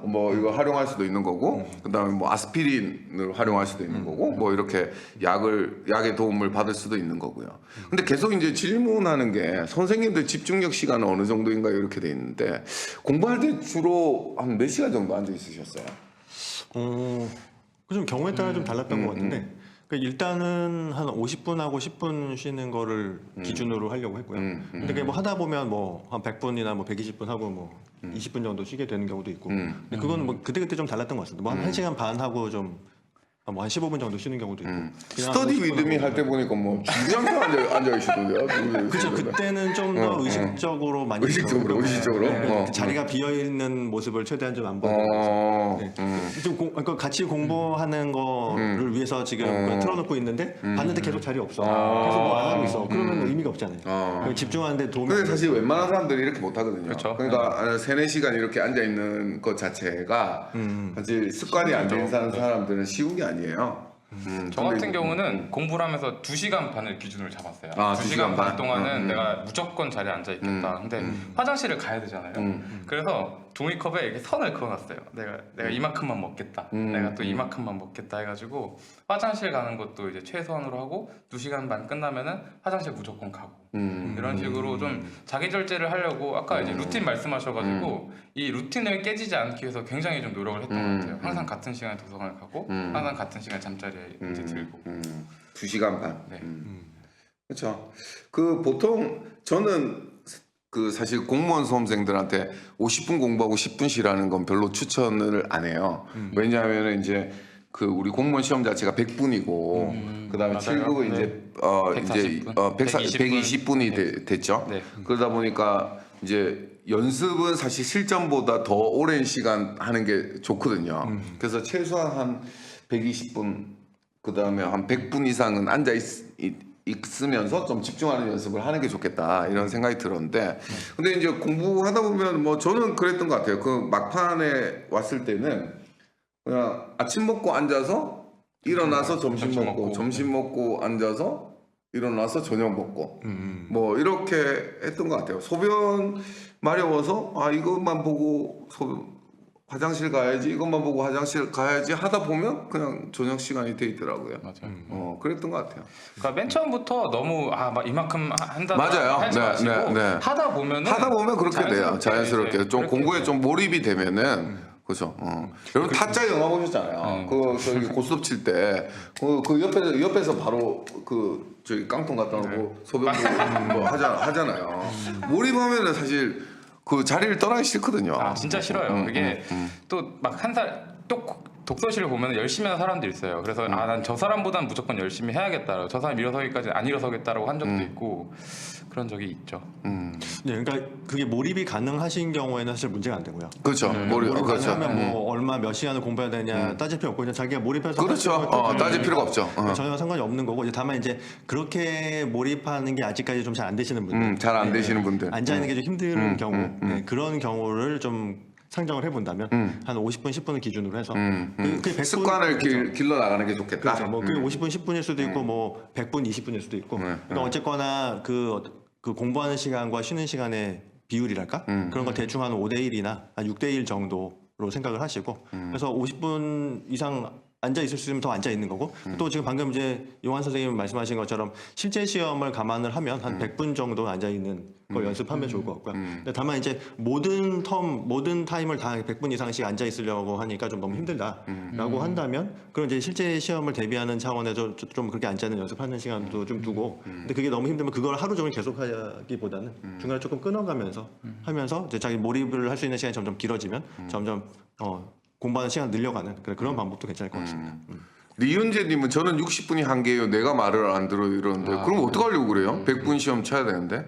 뭐 이거 활용할 수도 있는 거고 그다음에 뭐 아스피린을 활용할 수도 있는 거고 뭐 이렇게 약의 도움을 받을 수도 있는 거고요. 근데 계속 이제 질문하는 게 선생님들 집중력 시간은 어느 정도인가 이렇게 돼 있는데 공부할 때 주로 한 몇 시간 정도 앉아 있으셨어요? 그 좀 경우에 따라 좀 달랐던 것 같은데 일단은 한 50분하고 10분 쉬는 거를 기준으로 하려고 했고요. 근데 그게 뭐 하다 보면 뭐 한 100분이나 뭐 120분 하고 뭐 20분 정도 쉬게 되는 경우도 있고. 근데 그거는 뭐 그때그때 좀 달랐던 것 같습니다. 뭐 한 1시간 반 하고 좀 뭐 한 15분 정도 쉬는 경우도 있고. 그냥 스터디 50분 위드미 하고. 할 때 보니까 뭐 주구장창 앉아 계시던데요. 그렇죠. 그때는 좀 더 의식적으로 많이 의식적으로, 의식적으로? 자리가 비어 있는 모습을 최대한 좀 안 보여드리고 네. 좀 그러니까 같이 공부하는 거를 위해서 지금 틀어놓고 있는데 봤는데 계속 자리 없어. 계속 뭐 안 하고 있어. 그러면 의미가 없잖아요. 그러니까 집중하는데 도움이. 근데 사실 웬만한 사람들이 이렇게 못 하거든요. 그렇죠. 그러니까 3-4시간 이렇게 앉아 있는 것 자체가 사실 습관이 안 된 사람들은 쉬운 게 아니에요. 저 같은 경우는 공부를 하면서 2시간 반을 기준으로 잡았어요. 아, 2시간 2시간 반 반? 동안은 내가 무조건 자리에 앉아 있겠다. 근데 화장실을 가야 되잖아요. 그래서 종이컵에 이렇게 선을 그어놨어요. 내가 이만큼만 먹겠다. 내가 또 이만큼만 먹겠다 해가지고 화장실 가는 것도 이제 최소한으로 하고 2시간 반 끝나면은 화장실 무조건 가고 이런 식으로 좀 자기 절제를 하려고 아까 이제 루틴 말씀하셔가지고 이 루틴을 깨지지 않기 위해서 굉장히 좀 노력을 했던 것 같아요. 항상 같은 시간에 도서관을 가고 항상 같은 시간에 잠자리에 이제 들고 2시간 반. 네. 그렇죠. 그 보통 저는 그 사실 공무원 수험생들한테 50분 공부하고 10분 쉬라는 건 별로 추천을 안 해요. 왜냐하면 이제 그 우리 공무원 시험 자체가 100분이고 그다음에 맞아요. 7급은 네. 이제 120분이 됐죠. 네. 그러다 보니까 이제 연습은 사실 실전보다 더 오랜 시간 하는 게 좋거든요. 그래서 최소한 한 120분 그다음에 한 100분 이상은 앉아 있으면서 좀 집중하는 연습을 하는 게 좋겠다 이런 생각이 들었는데 근데 이제 공부하다 보면 뭐 저는 그랬던 것 같아요. 그 막판에 왔을 때는 그냥 아침 먹고 앉아서 일어나서 점심 먹고 점심 먹고 앉아서 일어나서 저녁 먹고 뭐 이렇게 했던 것 같아요. 소변 마려워서 아 이것만 보고 화장실 가야지 이것만 보고 화장실 가야지 하다 보면 그냥 저녁 시간이 돼 있더라고요. 맞아요. 그랬던 것 같아요. 그러니까 맨 처음부터 너무 막 이만큼 한다 맞아요. 하지 마시고 네. 하다 보면 그렇게 돼요. 자연스럽게 이제 좀 그렇게 공부에 돼요. 좀 몰입이 되면은 그렇죠. 여러분 타짜 영화 보셨잖아요. 그 저기 고스톱 칠 때 그 옆에서 바로 그 저기 깡통 갖다 놓고 소변 보고 뭐 하잖아요. 몰입하면은 사실 그 자리를 떠나기 싫거든요. 아 진짜 싫어요. 이게 또 막 한 살 또 독서실을 보면 열심히 하는 사람들이 있어요. 그래서 아 난 저 사람보단 무조건 열심히 해야겠다. 저 사람 일어서기까지 안 일어서겠다라고 한 적도 있고 그런 적이 있죠. 네, 그러니까 그게 몰입이 가능하신 경우에는 사실 문제가 안 되고요. 그렇죠. 몰입 그렇죠. 가능하면 뭐 얼마 몇 시간을 공부해야 되냐 따질 필요 없고 그냥 자기가 몰입해서 그렇죠. 따질 필요가 없죠. 전혀 상관이 없는 거고 이제 다만 이제 그렇게 몰입하는 게 아직까지 좀 잘 안 되시는 분들, 잘 안 되시는 분들, 앉아 있는 게 좀 힘든 경우 그런 경우를 좀 상정을 해본다면 한 50분, 10분을 기준으로 해서 그 100분, 습관을 길러 나가는 게 좋겠다. 그렇죠. 뭐 그게 50분, 10분일 수도 있고 뭐 100분, 20분일 수도 있고. 그러니까 어쨌거나 그 공부하는 시간과 쉬는 시간의 비율이랄까 그런 걸 대충 한 5대1이나 한 6대1 정도로 생각을 하시고 그래서 50분 이상 앉아 있을 수 있으면 더 앉아 있는 거고 또 지금 방금 이제 용환 선생님 말씀하신 것처럼 실제 시험을 감안을 하면 한 100분 정도 앉아 있는 걸 연습하면 좋을 것 같고요. 근데 다만 이제 모든 타임을 다 100분 이상씩 앉아 있으려고 하니까 좀 너무 힘들다라고 한다면 그럼 이제 실제 시험을 대비하는 차원에서 좀 그렇게 앉아 있는 연습하는 시간도 좀 두고 근데 그게 너무 힘들면 그걸 하루 종일 계속하기보다는 중간에 조금 끊어가면서 하면서 이제 자기 몰입을 할 수 있는 시간이 점점 길어지면 점점 공부하는 시간 늘려가는 그런 방법도 괜찮을 것 같습니다. 리윤재님은 저는 60분이 한계예요. 내가 말을 안 들어 이러는데 그럼 어떡하려고 그래요? 100분 시험 쳐야 되는데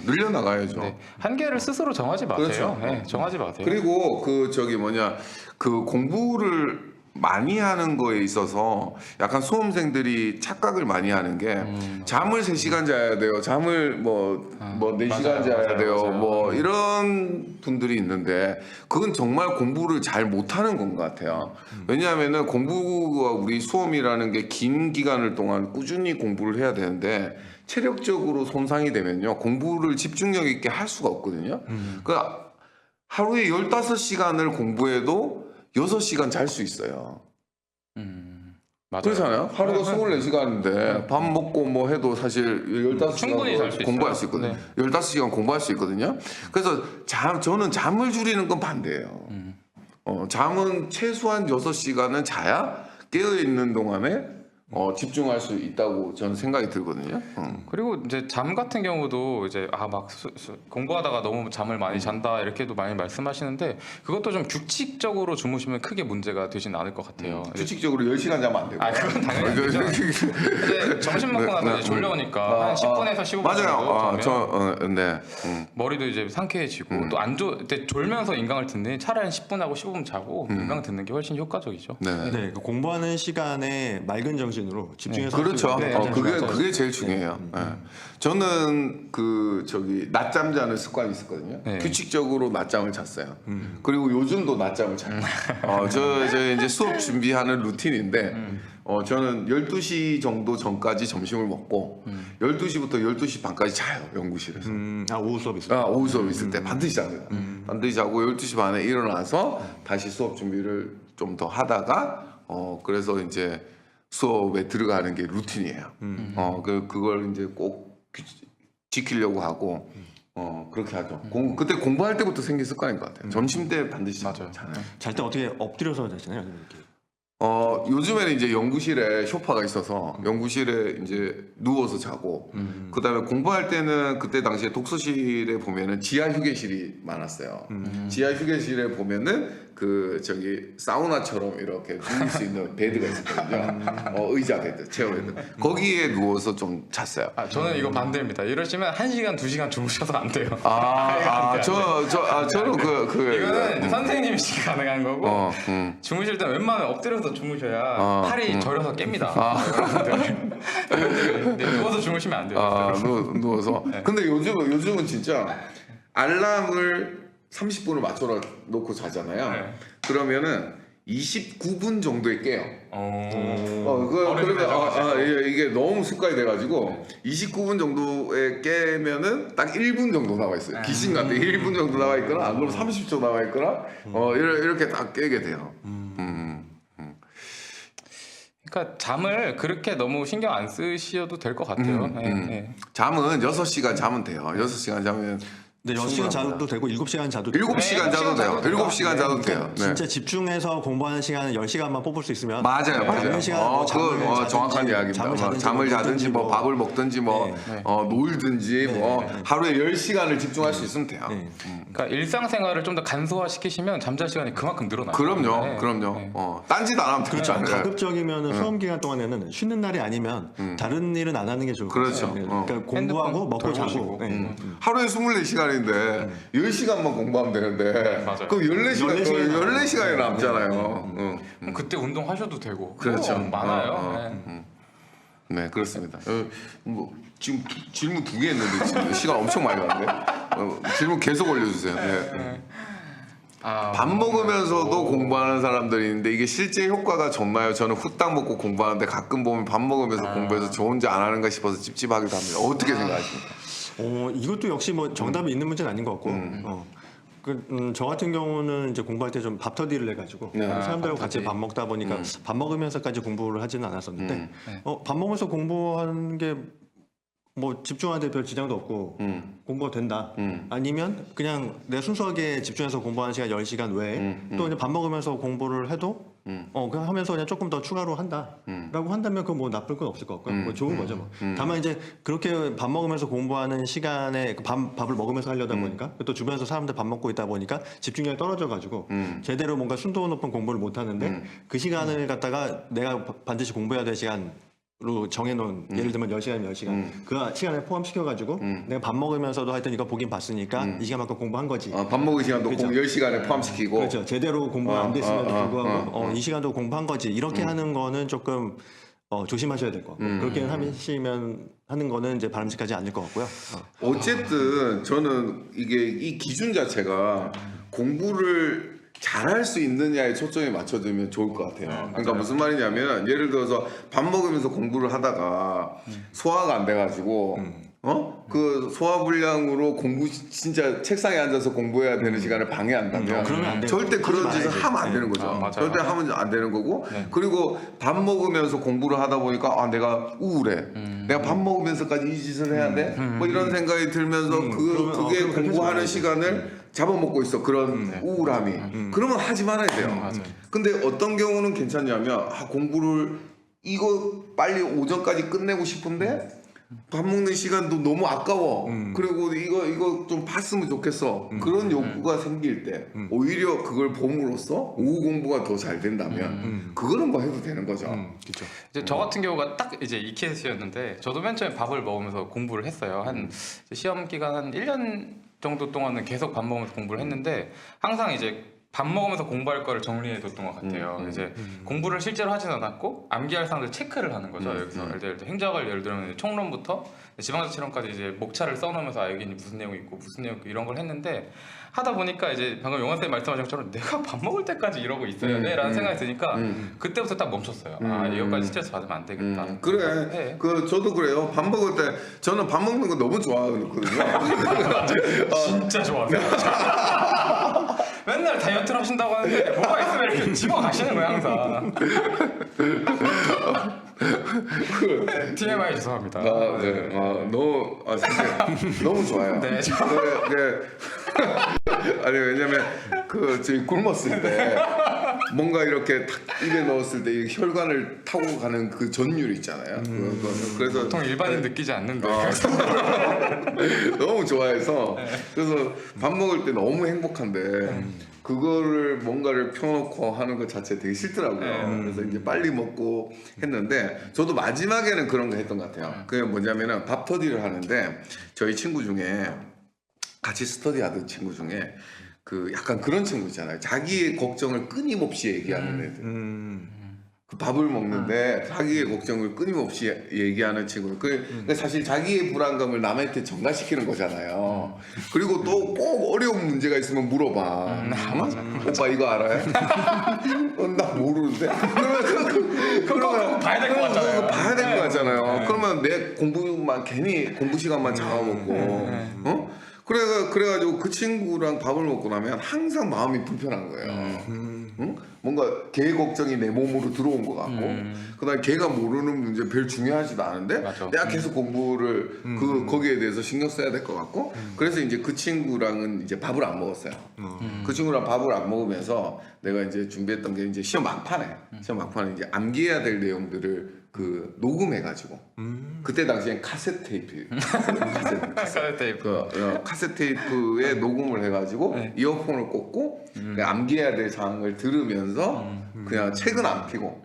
늘려나가야죠. 네. 한계를 스스로 정하지 마세요. 그렇죠. 네, 정하지 마세요. 그리고 그 저기 뭐냐 그 공부를 많이 하는 거에 있어서 약간 수험생들이 착각을 많이 하는 게 잠을 3시간 자야 돼요. 잠을 뭐 4시간 자야 돼요. 맞아요. 뭐 이런 분들이 있는데 그건 정말 공부를 잘 못하는 건 것 같아요. 왜냐하면은 공부가 우리 수험이라는 게 긴 기간을 동안 꾸준히 공부를 해야 되는데 체력적으로 손상이 되면요. 공부를 집중력 있게 할 수가 없거든요. 그러니까 하루에 15시간을 공부해도 6시간 잘 수 있어요. 맞아요. 그렇잖아요. 하루가 24시간인데 밥 먹고 뭐 해도 사실 15시간 충분히 잘수 공부할 있어요. 수 있거든요. 네. 15시간 공부할 수 있거든요. 그래서 저는 잠을 줄이는 건 반대예요. 잠은 최소한 6시간은 자야 깨어있는 동안에 집중할 수 있다고 저는 생각이 들거든요. 그리고 이제 잠 같은 경우도 이제 막 공부하다가 너무 잠을 많이 잔다 이렇게도 많이 말씀하시는데 그것도 좀 규칙적으로 주무시면 크게 문제가 되지는 않을 것 같아요. 규칙적으로 10시간 자면 안 되고. 그건 당연히 아니죠. 이제 점심 먹고 나서 이제 졸려오니까 한 10분에서 15분 맞아요. 정도 자면 네. 머리도 이제 상쾌해지고 또 안 졸면서 인강을 듣는 차라리 10분하고 15분 자고 인강 듣는 게 훨씬 효과적이죠. 네. 네, 그 공부하는 시간에 맑은 정신으로 집중해서 할 수 그렇죠. 있는 게 가장 중요하죠. 그게 제일 중요해요. 네. 저는 낮잠 자는 습관이 있었거든요. 네. 규칙적으로 낮잠을 잤어요. 그리고 요즘도 낮잠을 자요. 저 이제 수업 준비하는 루틴인데 저는 12시 정도 전까지 점심을 먹고 12시부터 12시 반까지 자요. 연구실에서. 오후 수업 있어요. 오후 수업 있을 때 반드시 잡니다. 반드시 자고 12시 반에 일어나서 다시 수업 준비를 좀 더 하다가 그래서 이제 수업에 들어가는 게 루틴이에요. 그걸 이제 꼭 지키려고 하고 그렇게 하죠. 그때 공부할 때부터 생긴 습관인 것 같아요. 점심 때 반드시 맞아요. 자요. 잘 때 어떻게 엎드려서 자시나요? 이렇게. 요즘에는 이제 연구실에 소파가 있어서 연구실에 이제 누워서 자고 그다음에 공부할 때는 그때 당시에 독서실에 보면은 지하 휴게실이 많았어요. 지하 휴게실에 보면은 사우나처럼 이렇게 누울 수 있는 베드가 있었거든요. 의자 베드, 체어 베드. 거기에 누워서 좀 잤어요. 저는 이거 반대입니다. 이러시면 1시간, 2시간 주무셔도 안 돼요. 저는 이거는 이제 선생님이 가능한 거고 주무실 때 웬만하면 엎드려서 주무셔야 팔이 저려서 깹니다. 네, 누워서 주무시면 안 돼요. 누워서. 근데 요즘은 진짜 알람을 30분을 맞춰 놓고 자잖아요. 네. 그러면은 29분 정도에 깨요. 어른이 이게 너무 습관이 돼가지고 29분 정도에 깨면은 딱 1분 정도 나와 있어요. 귀신 같아. 1분 정도 나와 있거나 안 그러면 30초 나와 있거나 이렇게 딱 깨게 돼요. 그러니까 잠을 그렇게 너무 신경 안 쓰셔도 될 것 같아요. 잠은 6시간 자면 돼요. 6시간 자면 네, 6시간 자도 되고 7시간 자도 되고 7시간 자도 돼요. 7시간 자도 돼요. 네. 진짜 집중해서 공부하는 시간은 10시간만 뽑을 수 있으면 맞아요. 다른 시간 그거 정확한 이야기입니다. 잠을 자든지 뭐 밥을 먹든지 놀든지 하루에 10시간을 집중할 수 있으면 돼요. 그러니까 일상생활을 좀 더 간소화시키시면 잠잘 시간이 그만큼 늘어나요. 그럼요. 딴짓 안 하면 그렇죠. 되죠. 가급적이면 수험 기간 동안에는 쉬는 날이 아니면 다른 일은 안 하는 게 좋을 것 그렇죠. 같아요. 그러니까 공부하고 먹고 자고. 하루에 24시간인데 10시간만 공부하면 되는데 맞아요. 그럼 14시간이 남잖아요. 그때 운동하셔도 되고. 그렇죠. 많아요. 네, 그렇습니다. 지금 질문 2개 했는데 지금 시간 엄청 많이 갔는데 질문 계속 올려주세요. 네. 밥 먹으면서도 공부하는 사람들이 있는데 이게 실제 효과가 좋나요? 저는 후딱 먹고 공부하는데 가끔 보면 밥 먹으면서 공부해서 좋은지 안 하는가 싶어서 찝찝하기도 합니다. 어떻게 생각하십니까? 이것도 역시 뭐 정답이 있는 문제는 아닌 것 같고. 저 같은 경우는 이제 공부할 때 좀 밥터디를 해가지고 사람들하고 같이 밥 먹다 보니까 밥 먹으면서까지 공부를 하지는 않았었는데 밥 먹으면서 공부하는 게 뭐 집중하는데 별 지장도 없고 공부가 된다. 아니면 그냥 내 순수하게 집중해서 공부하는 시간 10시간 외에 또 이제 밥 먹으면서 공부를 해도 그냥 하면서 그냥 조금 더 추가로 한다라고 한다면 그건 뭐 나쁠 건 없을 것 같고요. 뭐 좋은 거죠. 뭐. 다만 이제 그렇게 밥 먹으면서 공부하는 시간에 밥을 먹으면서 하려다 보니까 또 주변에서 사람들 밥 먹고 있다 보니까 집중력이 떨어져가지고 제대로 뭔가 순도 높은 공부를 못 하는데 그 시간을 갖다가 내가 반드시 공부해야 될 시간 로 정해놓은 예를 들면 10시간이면 10시간 그 시간에 포함시켜가지고 내가 밥 먹으면서도 하여튼 이거 보긴 봤으니까 이 시간만큼 공부한 거지. 밥 먹을 시간도 그렇죠. 10시간에 포함시키고 그렇죠. 제대로 공부가 안 됐음에도 불구하고 이 시간도 공부한 거지. 이렇게 하는 거는 조금 조심하셔야 될 것 같고 그렇게 하시면 하는 거는 이제 바람직하지 않을 것 같고요. 어쨌든 저는 이 기준 자체가 공부를 잘할 수 있느냐에 초점이 맞춰지면 좋을 것 같아요. 그러니까 무슨 말이냐면 예를 들어서 밥 먹으면서 공부를 하다가 소화가 안 돼가지고 그 소화불량으로 진짜 책상에 앉아서 공부해야 되는 시간을 방해한다면 그러면 안 돼요. 절대 그런 하지 짓을 말아야지. 하면 안 되는 거죠. 맞아요. 절대 하면 안 되는 거고 그리고 밥 먹으면서 공부를 하다 보니까 내가 우울해. 내가 밥 먹으면서까지 이 짓을 해야 돼? 뭐 이런 생각이 들면서 그게 그럼 공부하는 해줘야지. 시간을 잡아먹고 있어. 그런 우울함이. 그러면 하지 말아야 돼요. 근데 어떤 경우는 괜찮냐면 공부를 이거 빨리 오전까지 끝내고 싶은데 밥 먹는 시간도 너무 아까워. 그리고 이거 좀 봤으면 좋겠어. 그런 욕구가 생길 때 오히려 그걸 봄으로써 오후 공부가 더 잘 된다면 그거는 뭐 해도 되는 거죠. 그렇죠. 이제 저 같은 경우가 딱 이제 이 케이스였는데 저도 맨 처음에 밥을 먹으면서 공부를 했어요. 한 시험 기간 한 1년 정도 동안은 계속 밥 먹으면서 공부를 했는데 항상 이제 밥 먹으면서 공부할 거를 정리해 뒀던 것 같아요. 이제 공부를 실제로 하진 않았고 암기할 사항들 체크를 하는 거죠. 여기서 예를 들어 행적을 예를 들면 이제 총론부터 지방자치론까지 이제 목차를 써놓으면서 아 여기 무슨 내용이 있고 무슨 내용이 있고 이런 걸 했는데 하다 보니까 이제 방금 용환 쌤 말씀하신 것처럼 내가 밥 먹을 때까지 이러고 있어야 돼라는 생각이 드니까 그때부터 딱 멈췄어요. 아 이거까지 스트레스 받으면 안 되겠다. 그래. 네. 그 저도 그래요. 밥 먹을 때 저는 밥 먹는 거 너무 좋아하거든요. 진짜 좋아하세요. 맨날 다이어트를 하신다고 하는데 뭐가 있으면 이렇게 집어 가시는 거예요 항상. TMI 죄송합니다. 아, 네. 사실 너무 좋아요. 네. 아니 왜냐면 그 저희 굶었을 때 뭔가 이렇게 탁 입에 넣었을 때 이 혈관을 타고 가는 그 전율 있잖아요. 그래서 보통 일반인 느끼지 않는데. 너무 좋아해서 그래서 밥 먹을 때 너무 행복한데 그거를 뭔가를 펴놓고 하는 것 자체 되게 싫더라고요. 그래서 이제 빨리 먹고 했는데 저도 마지막에는 그런 거 했던 것 같아요. 그게 뭐냐면은 밥 터디를 하는데 저희 친구 중에 같이 스터디 하던 친구 중에 그 약간 그런 친구 있잖아요. 자기의 걱정을 끊임없이 얘기하는 애들. 그 밥을 먹는데 자기의 걱정을 끊임없이 얘기하는 친구. 그러니까 사실 자기의 불안감을 남한테 전가시키는 거잖아요. 그리고 또 꼭 어려운 문제가 있으면 물어봐. 오빠 이거 알아요? 나 모르는데. 그러면 봐야 될 것 같잖아요. 그거 봐야 될 것 같잖아요. 그러면 내 공부만 괜히 공부 시간만 잡아먹고. 그래가지고 그 친구랑 밥을 먹고 나면 항상 마음이 불편한 거예요. 응? 뭔가 걔 걱정이 내 몸으로 들어온 것 같고, 그다음에 걔가 모르는 문제 별 중요하지도 않은데 맞아. 내가 계속 공부를 거기에 대해서 신경 써야 될 것 같고, 그래서 이제 그 친구랑은 이제 밥을 안 먹었어요. 그 친구랑 밥을 안 먹으면서 내가 이제 준비했던 게 이제 시험 막판에 이제 암기해야 될 내용들을 그 녹음해가지고 그때 당시엔 카세트 테이프 카세트 테이프. 카세트 테이프에 녹음을 해가지고 이어폰을 꽂고 암기해야 될 사항을 들으면서 그냥 책은 안 피고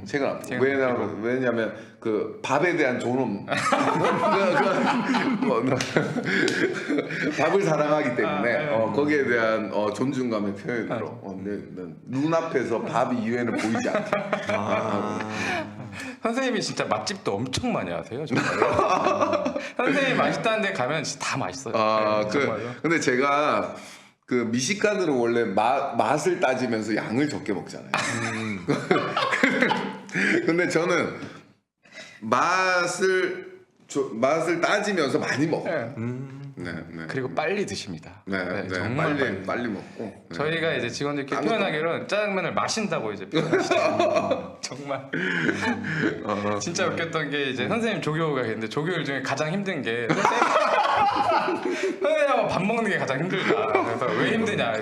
책은 안 피고 왜냐면 그 밥에 대한 존엄 밥을 사랑하기 때문에 거기에 대한 존중감의 표현으로 내 눈앞에서 밥 이외에는 보이지 않게. 선생님이 진짜 맛집도 엄청 많이 하세요, 정말로. 선생님이 맛있다는 데 가면 진짜 다 맛있어요. 정말로. 근데 제가 그 미식가들은 원래 맛을 따지면서 양을 적게 먹잖아요. 근데 저는 맛을 따지면서 많이 먹어요. 네. 그리고 빨리 드십니다. 정말 빨리 먹고. 저희가 이제 직원들끼리 표현하기로는 짜장면을 마신다고 이제 표현하시죠. 정말. 진짜 웃겼던 게 이제 선생님 조교가 있는데 조교일 중에 가장 힘든 게 선생님하고 밥 먹는 게 가장 힘들다. 그래서 왜 힘드냐?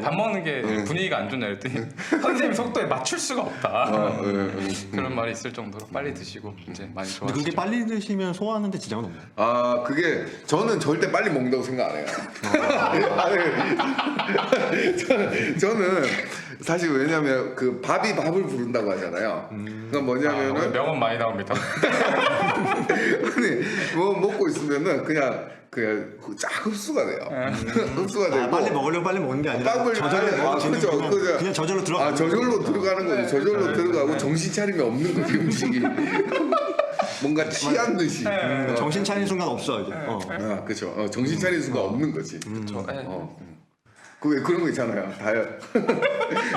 밥 먹는 게 분위기가 안 좋냐 그랬더니 선생님 속도에 맞출 수가 없다. 그런 말이 있을 정도로 빨리 드시고 이제 많이 좋아하시죠. 근데 그게 빨리 드시면 소화하는데 지장은 없나요? 그게 저는 절대 빨리 먹는다고 생각 안 해요. 저는 사실 왜냐면 그 밥이 밥을 부른다고 하잖아요. 그러니까 뭐냐면은 명언 많이 나옵니다. 아니 뭐 먹고 있으면은 그냥 쫙 흡수가 돼요. 흡수가 되고 빨리 먹으려고 빨리 먹는 게 아니라 그냥 저절로 들어가. 저절로 들어가는 거죠. 저절로 들어가고 정신 차림이 없는 거지 음식이. 뭔가 취한 듯이. 정신 차리는 순간 없어 이제. 그렇죠. 정신 차리는 순간 없는 거지. 그렇죠. 그 왜 그런 거 있잖아요.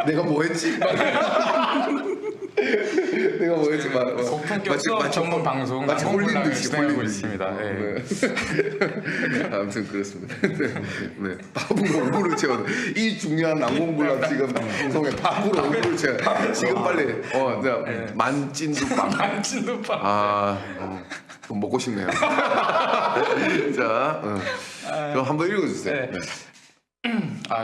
내가 뭐 했지? 내가 뭐 했지? 고품격 수업 전문 방송 마치 홀린 듯이 진행하고 있습니다. 아무튼 그렇습니다. 네. 밥으로 얼굴을 채워. 이 중요한 난공불락 지금 방송에 밥으로 얼굴을 채워. 지금 빨리 만찐두빵. 만찐두빵. 좀 먹고 싶네요. 자, 좀 한번 읽어주세요. 네.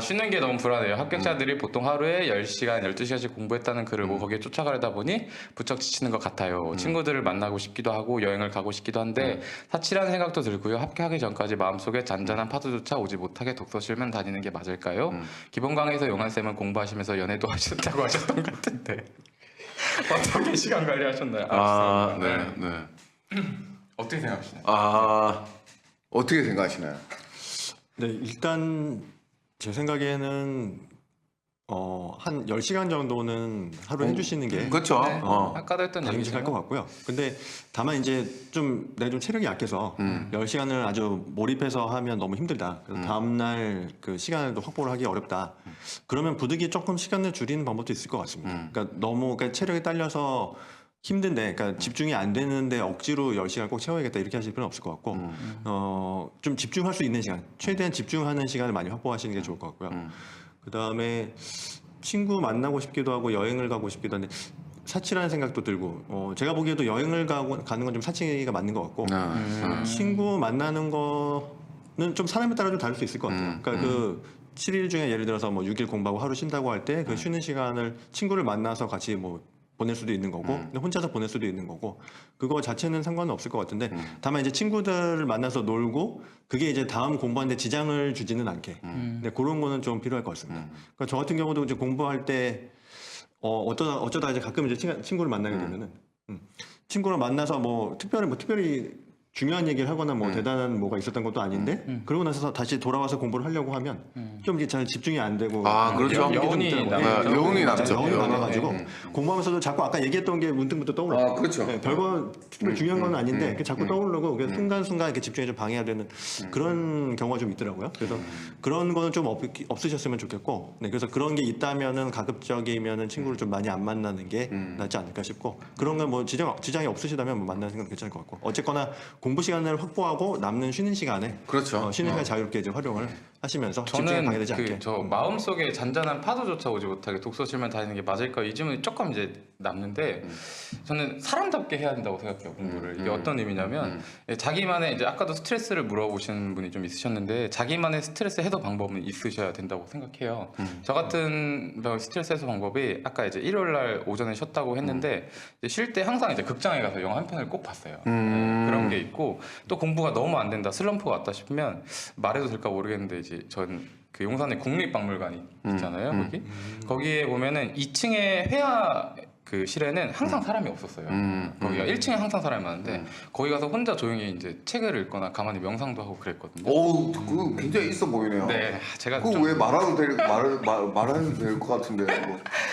쉬는 게 너무 불안해요. 합격자들이 보통 하루에 10시간, 12시간씩 공부했다는 글을 보고 거기에 쫓아가려다 보니 부쩍 지치는 것 같아요. 친구들을 만나고 싶기도 하고 여행을 가고 싶기도 한데 사치라는 생각도 들고요. 합격하기 전까지 마음속에 잔잔한 파도조차 오지 못하게 독서실만 다니는 게 맞을까요? 기본 강의에서 용환쌤은 공부하시면서 연애도 하셨다고 하셨던 것 같은데 어떻게 시간 관리하셨나요? 네. 어떻게 생각하시나요? 어떻게 생각하시나요? 네, 일단 제 생각에는 한 10시간 정도는 하루에 해주시는 게 그렇죠. 네. 아까도 했던 바람직할 것 같고요. 근데 다만 이제 좀 내가 좀 체력이 약해서 10시간을 아주 몰입해서 하면 너무 힘들다. 그래서 다음날 그 시간을 또 확보를 하기 어렵다. 그러면 부득이 조금 시간을 줄이는 방법도 있을 것 같습니다. 그러니까 체력이 딸려서 힘든데, 그러니까 집중이 안 되는데 억지로 10시간 꼭 채워야겠다 이렇게 하실 필요는 없을 것 같고, 좀 집중할 수 있는 시간, 최대한 집중하는 시간을 많이 확보하시는 게 좋을 것 같고요. 그 다음에 친구 만나고 싶기도 하고 여행을 가고 싶기도 한데 사치라는 생각도 들고, 제가 보기에도 여행을 가는 건 좀 사치가 맞는 것 같고, 친구 만나는 거는 좀 사람에 따라 좀 다를 수 있을 것 같아요. 그러니까 그 7일 중에 예를 들어서 뭐 6일 공부하고 하루 쉰다고 할 때 그 쉬는 시간을 친구를 만나서 같이 뭐 보낼 수도 있는 거고 혼자서 보낼 수도 있는 거고 그거 자체는 상관은 없을 것 같은데 다만 이제 친구들을 만나서 놀고 그게 이제 다음 공부하는데 지장을 주지는 않게 근데 그런 거는 좀 필요할 것 같습니다. 그러니까 저 같은 경우도 이제 공부할 때 어쩌다 이제 가끔 이제 친구를 만나게 되면은 친구를 만나서 뭐 특별히 중요한 얘기를 하거나 뭐 대단한 뭐가 있었던 것도 아닌데 그러고 나서 다시 돌아와서 공부를 하려고 하면 좀 이게 잘 집중이 안 되고 그렇죠. 여운이 여운이 남죠. 여운이 남아가지고 공부하면서도 자꾸 아까 얘기했던 게 문득문득 떠올라요. 그렇죠. 네, 별거 특별히 중요한 건 아닌데 자꾸 떠오르고 순간순간 이렇게 집중이 좀 방해가 되는 그런 경우가 좀 있더라고요. 그래서 그런 거는 좀 없으셨으면 좋겠고, 네, 그래서 그런 게 있다면은 가급적이면은 친구를 좀 많이 안 만나는 게 낫지 않을까 싶고, 그런 건 뭐 지장이 없으시다면 뭐 만나는 건 괜찮을 것 같고, 어쨌거나 공부 시간을 확보하고 남는 쉬는 시간에 그렇죠. 쉬는 시간 자유롭게 이제 활용을 하시면서 집중에 방해되지 않게. 저 마음속에 잔잔한 파도조차 오지 못하게 독서실만 다니는 게 맞을까요? 이 질문이 조금 이제 남는데 저는 사람답게 해야 된다고 생각해요, 공부를. 이게 어떤 의미냐면 자기만의 이제 아까도 스트레스를 물어보시는 분이 좀 있으셨는데 자기만의 스트레스 해소 방법은 있으셔야 된다고 생각해요. 저 같은 스트레스 해소 방법이 아까 이제 일요일 날 오전에 쉬었다고 했는데 쉴 때 항상 이제 극장에 가서 영화 한 편을 꼭 봤어요. 그런 게 있고 또 공부가 너무 안 된다, 슬럼프가 왔다 싶으면 말해도 될까 모르겠는데 이제 전 그 용산에 국립박물관이 있잖아요. 거기에 보면은 2층에 회화 그 실에는 항상 사람이 없었어요. 거기가 1층에 항상 사람이 많은데 거기 가서 혼자 조용히 이제 책을 읽거나 가만히 명상도 하고 그랬거든요. 그거 굉장히 있어 보이네요. 네, 제가 그거 왜 말해도 될 것 같은데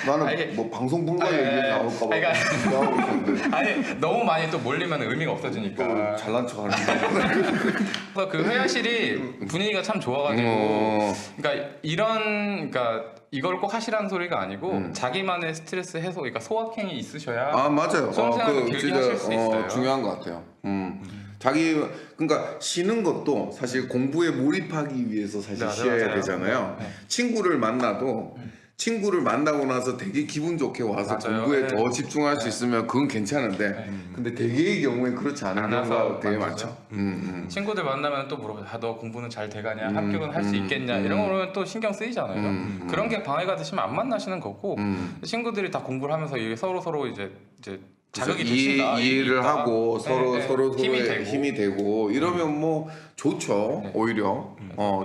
나는 뭐 방송 불가 얘기 나올까 봐 기대하고 있었는데 아니 너무 많이 또 몰리면 의미가 없어지니까. 잘난 척하는데. 그래서 그 회화실이 분위기가 참 좋아가지고, 그러니까 이걸 꼭 하시라는 소리가 아니고 자기만의 스트레스 해소, 그러니까 소확행이 있으셔야 맞아요. 수험생활을 길게 하실 수 있어요. 중요한 것 같아요. 그러니까 쉬는 것도 사실 공부에 몰입하기 위해서 사실 쉬어야 맞아요. 되잖아요. 네. 친구를 만나도 친구를 만나고 나서 되게 기분 좋게 와서 맞아요. 공부에 네. 더 집중할 수 있으면 그건 괜찮은데 근데 대개의 경우에 그렇지 않은 경우가 되게 많죠. 친구들 만나면 또 물어봐요. 너 공부는 잘 돼가냐? 합격은 할 수 있겠냐? 이런 거는 또 신경 쓰이잖아요. 그런 게 방해가 되시면 안 만나시는 거고 친구들이 다 공부를 하면서 이게 서로 이제 자극이 되신다. 이해를 하고 서로 힘이 힘이 되고 이러면 뭐 좋죠. 오히려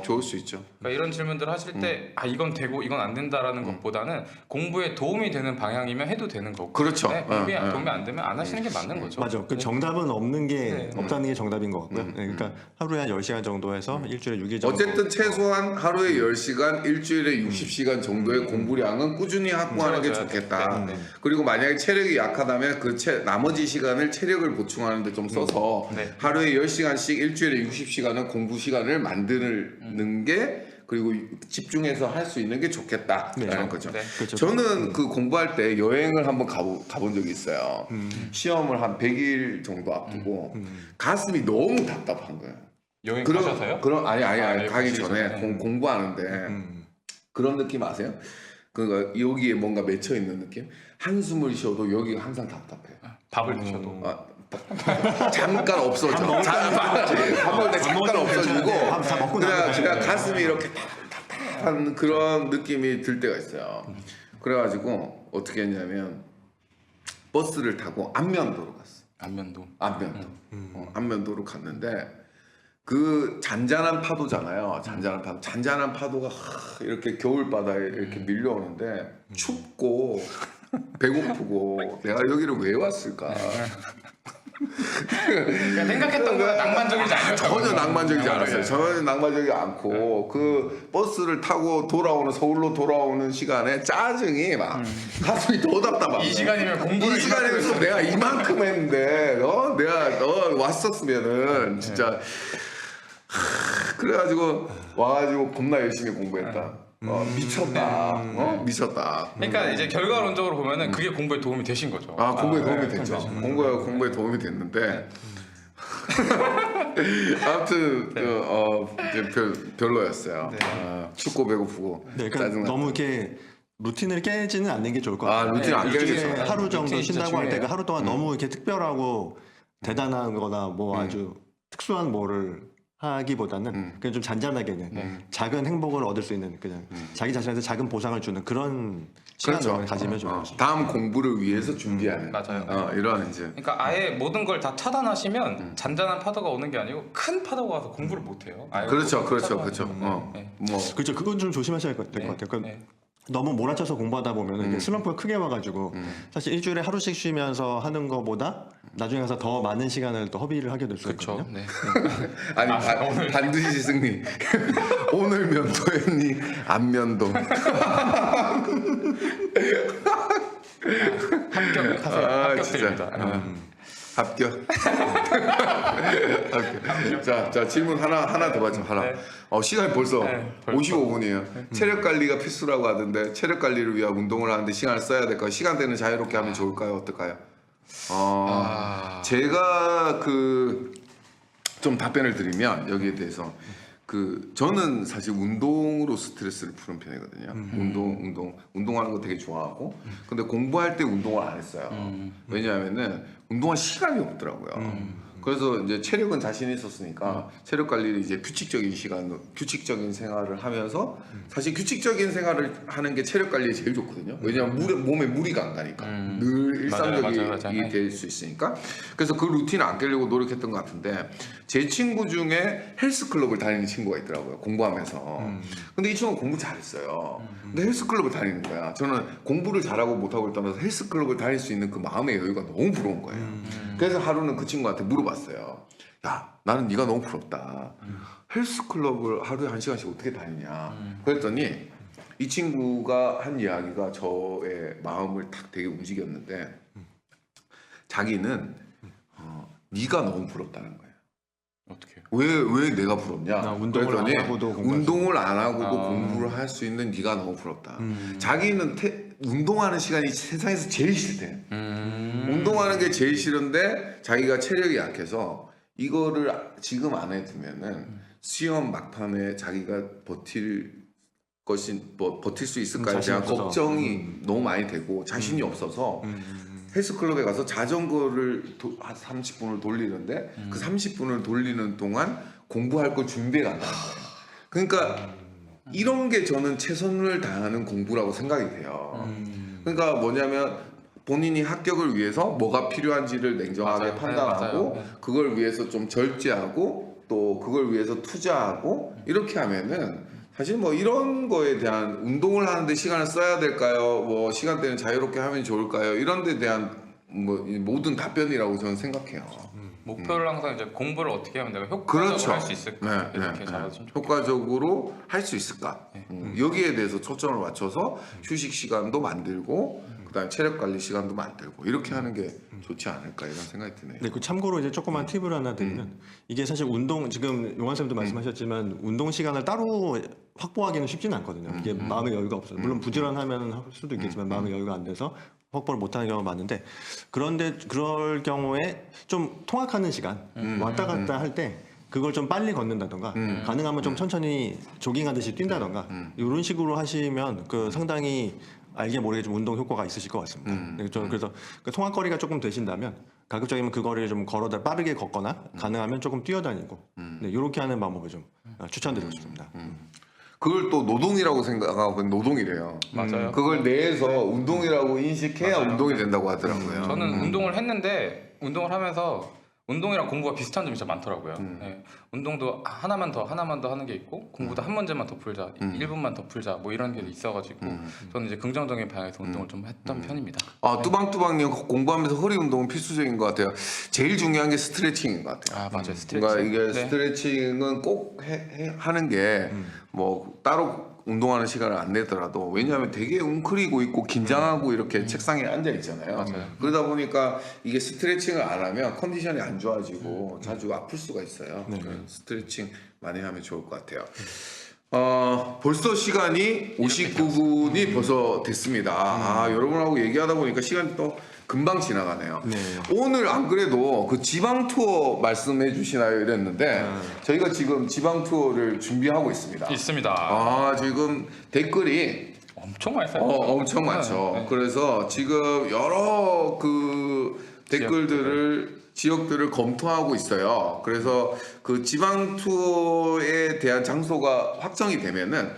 좋을 수 있죠. 그러니까 이런 질문들을 하실 때 이건 되고 이건 안 된다라는 것보다는 공부에 도움이 되는 방향이면 해도 되는 거고, 그렇죠. 공부에 도움이 안 되면 안 하시는 게 맞는 거죠. 맞아. 그 정답은 없는 게 없다는 게 정답인 것 같고요. 네, 그러니까 하루에 한 10시간 정도 해서 일주일에 6일 정도. 어쨌든 최소한 하루에 10시간, 일주일에 60시간 정도의 공부량은 꾸준히 확보하는 게 좋겠다. 그리고 만약에 체력이 약하다면 그 나머지 시간을 체력을 보충하는 데 좀 써서 하루에 10시간씩 일주일에 60시간은 공부 시간을 만드는 게 그리고 집중해서 할 수 있는 게 좋겠다라는 거죠. 네. 그렇죠. 저는 그 공부할 때 여행을 한번 가본 적이 있어요. 시험을 한 100일 정도 앞두고 가슴이 너무 답답한 거예요. 여행 가셔서요? 아니 가기 가시기 전에 전에. 공부하는데 그런 느낌 아세요? 그러니까 여기에 뭔가 맺혀 있는 느낌? 한숨을 쉬어도 여기가 항상 답답해요. 밥을 드셔도. 잠깐 없어져. 밥 먹을 때 잠깐 없어지고 다 먹고 나면 그냥 가슴이 이렇게 한 그런 느낌이 들 때가 있어요. 그래가지고 어떻게 했냐면 버스를 타고 안면도로 갔어. 안면도. 안면도. 안면도로 갔는데 그 잔잔한 파도잖아요. 잔잔한 파도가 이렇게 겨울 바다에 이렇게 밀려오는데 춥고 배고프고 내가 여기를 왜 왔을까? 그러니까 생각했던 거랑 낭만적이지 않았어요. 전혀 낭만적이지 않았어요. 전혀 낭만적이지 않고 그 버스를 타고 서울로 돌아오는 시간에 짜증이 막 가슴이 더 답답한 이 시간이면 공부를 이 시간에서 내가 이만큼 했는데 내가 왔었으면은 진짜 그래가지고 와가지고 겁나 열심히 공부했다. 미쳤다. 미쳤다. 그러니까 이제 결과론적으로 보면은 그게 공부에 도움이 되신 거죠. 공부에 도움이 네. 됐죠. 공부에 도움이 됐는데 아무튼 이제 별로였어요. 춥고 배고프고 네, 그러니까 짜증나. 너무 이렇게 루틴을 깨지는 않는 게 좋을 것 같아요. 루틴 안 일주일에 깨지죠. 하루 정도 루틴이 진짜 쉰다고 할 때가 중요해요. 하루 동안 너무 이렇게 특별하고 대단한거나 뭐 아주 특수한 뭐를 하기보다는 그냥 좀 잔잔하게 그냥 작은 행복을 얻을 수 있는 그냥 자기 자신한테 작은 보상을 주는 그런 시간을 가지면 좋을 것 같아요. 다음 공부를 위해서 준비하는 맞아요. 이런 이제 그러니까 아예 모든 걸 다 차단하시면 잔잔한 파도가 오는 게 아니고 큰 파도가 와서 공부를 못 해요. 그렇죠. 네. 뭐 그렇죠. 그건 좀 조심하셔야 될 것 같아요. 그러니까 네. 너무 몰아쳐서 공부하다 보면 이게 슬럼프가 크게 와가지고 사실 일주일에 하루씩 쉬면서 하는 것보다 나중에 가서 더 많은 시간을 또 허비를 하게 될 수 그렇죠. 있거든요. 네. 아니 반드시 승리. 오늘 면도했니? 안 면도. 합격하세요. 합격드립니다. 합격. 자 질문 하나 더 받죠. 하나. 네. 시간이 벌써 네, 벌써. 55분이에요. 체력 관리가 필수라고 하던데 체력 관리를 위한 운동을 하는데 시간을 써야 될까요? 시간대는 자유롭게 하면 좋을까요? 어떨까요? 제가 좀 답변을 드리면 여기에 대해서 저는 사실 운동으로 스트레스를 푸는 편이거든요. 운동하는 거 되게 좋아하고 근데 공부할 때 운동을 안 했어요. 왜냐하면은 운동할 시간이 없더라고요. 그래서 이제 체력은 자신 있었으니까 체력 관리를 이제 규칙적인 생활을 하면서 사실 규칙적인 생활을 하는 게 체력 관리에 제일 좋거든요. 왜냐하면 몸에 무리가 안 가니까 늘 일상적이 될 수 있으니까. 그래서 그 루틴을 안 깨려고 노력했던 것 같은데 제 친구 중에 헬스클럽을 다니는 친구가 있더라고요. 공부하면서. 근데 이 친구는 공부 잘했어요. 근데 헬스클럽을 다니는 거야. 저는 공부를 잘하고 못하고를 떠나서 헬스클럽을 다닐 수 있는 그 마음의 여유가 너무 부러운 거예요. 그래서 하루는 그 친구한테 물어봤어요. 야, 나는 네가 너무 부럽다. 헬스클럽을 하루에 1시간씩 어떻게 다니냐. 그랬더니 이 친구가 한 이야기가 저의 마음을 탁 되게 움직였는데 자기는 네가 너무 부럽다는 거예요. 어떻게? 왜 내가 부럽냐? 운동을 그랬더니 안 하고도 공부할 운동을 안 하고도 공부를 할 수 있는 네가 너무 부럽다. 자기는 운동하는 시간이 세상에서 제일 싫대. 운동하는 게 제일 싫은데 자기가 체력이 약해서 이거를 지금 안 해두면은 시험 막판에 자기가 버틸 수 있을까에 대한 없어서. 걱정이 너무 많이 되고 자신이 없어서 헬스클럽에 가서 자전거를 한 30분을 돌리는데 그 30분을 돌리는 동안 공부할 걸 준비해 간다는 거예요. 그러니까 이런 게 저는 최선을 다하는 공부라고 생각이 돼요. 그러니까 뭐냐면 본인이 합격을 위해서 뭐가 필요한지를 냉정하게 맞아요. 판단하고 네, 맞아요. 그걸 위해서 좀 절제하고 또 그걸 위해서 투자하고 이렇게 하면은 사실 뭐 이런 거에 대한 운동을 하는데 시간을 써야 될까요? 뭐 시간대는 자유롭게 하면 좋을까요? 이런 데 대한 뭐 모든 답변이라고 저는 생각해요. 목표를 항상 이제 공부를 어떻게 하면 내가 효과적으로 그렇죠. 할 수 있을까 이렇게 잡아주면 좋겠어요. 효과적으로 할 수 있을까? 여기에 대해서 초점을 맞춰서 휴식 시간도 만들고 그다음에 체력 관리 시간도 만들고 이렇게 하는 게 좋지 않을까 이런 생각이 드네요. 네, 그 참고로 이제 조그만 팁을 하나 드리면 이게 사실 운동 지금 용환 쌤도 말씀하셨지만 운동 시간을 따로 확보하기는 쉽지는 않거든요. 이게 마음의 여유가 없어요. 물론 부지런하면 할 수도 있겠지만 마음의 여유가 안 돼서 확보를 못하는 경우가 많은데 그런데 그럴 경우에 좀 통학하는 시간 왔다 갔다 할 때 그걸 좀 빨리 걷는다던가 가능하면 좀 천천히 조깅하듯이 뛴다던가 이런 식으로 하시면 그 상당히 알게 모르게 좀 운동 효과가 있으실 것 같습니다. 네, 저는 그래서 그 통학거리가 조금 되신다면 가급적이면 그 거리를 좀 걸어다 빠르게 걷거나 가능하면 조금 뛰어다니고 네, 이렇게 하는 방법을 좀 추천드리고 싶습니다. 그걸 또 노동이라고 생각하고 노동이래요. 맞아요. 그걸 내에서 운동이라고 인식해야 맞아요. 운동이 된다고 하더라고요. 저는 운동을 했는데 운동을 하면서 운동이랑 공부가 비슷한 점이 진짜 많더라고요. 네. 운동도 하나만 더 하는 게 있고 공부도 한 문제만 더 풀자, 1분만 더 풀자 뭐 이런 게 있어가지고 저는 이제 긍정적인 방향에서 운동을 좀 했던 편입니다. 아, 뚜방뚜방님 공부하면서 허리 운동은 필수적인 것 같아요. 제일 중요한 게 스트레칭인 것 같아요. 아 맞아요. 스트레칭. 그러니까 이게 네. 스트레칭은 꼭 하는 게 뭐 따로 운동하는 시간을 안 내더라도 왜냐하면 되게 웅크리고 있고 긴장하고 이렇게 책상에 앉아 있잖아요. 맞아요. 그러다 보니까 이게 스트레칭을 안 하면 컨디션이 안 좋아지고 자주 아플 수가 있어요. 스트레칭 많이 하면 좋을 것 같아요. 벌써 시간이 59분이 벌써 됐습니다. 아, 여러분하고 얘기하다 보니까 시간이 또 금방 지나가네요. 네. 오늘 안 그래도 그 지방 투어 말씀해 주시나요 이랬는데 저희가 지금 지방 투어를 준비하고 있습니다. 있습니다. 아, 지금 댓글이 엄청 많이 써요. 엄청 많죠. 네. 그래서 지금 여러 그 댓글들을 지역들을 검토하고 있어요. 그래서 그 지방 투어에 대한 장소가 확정이 되면은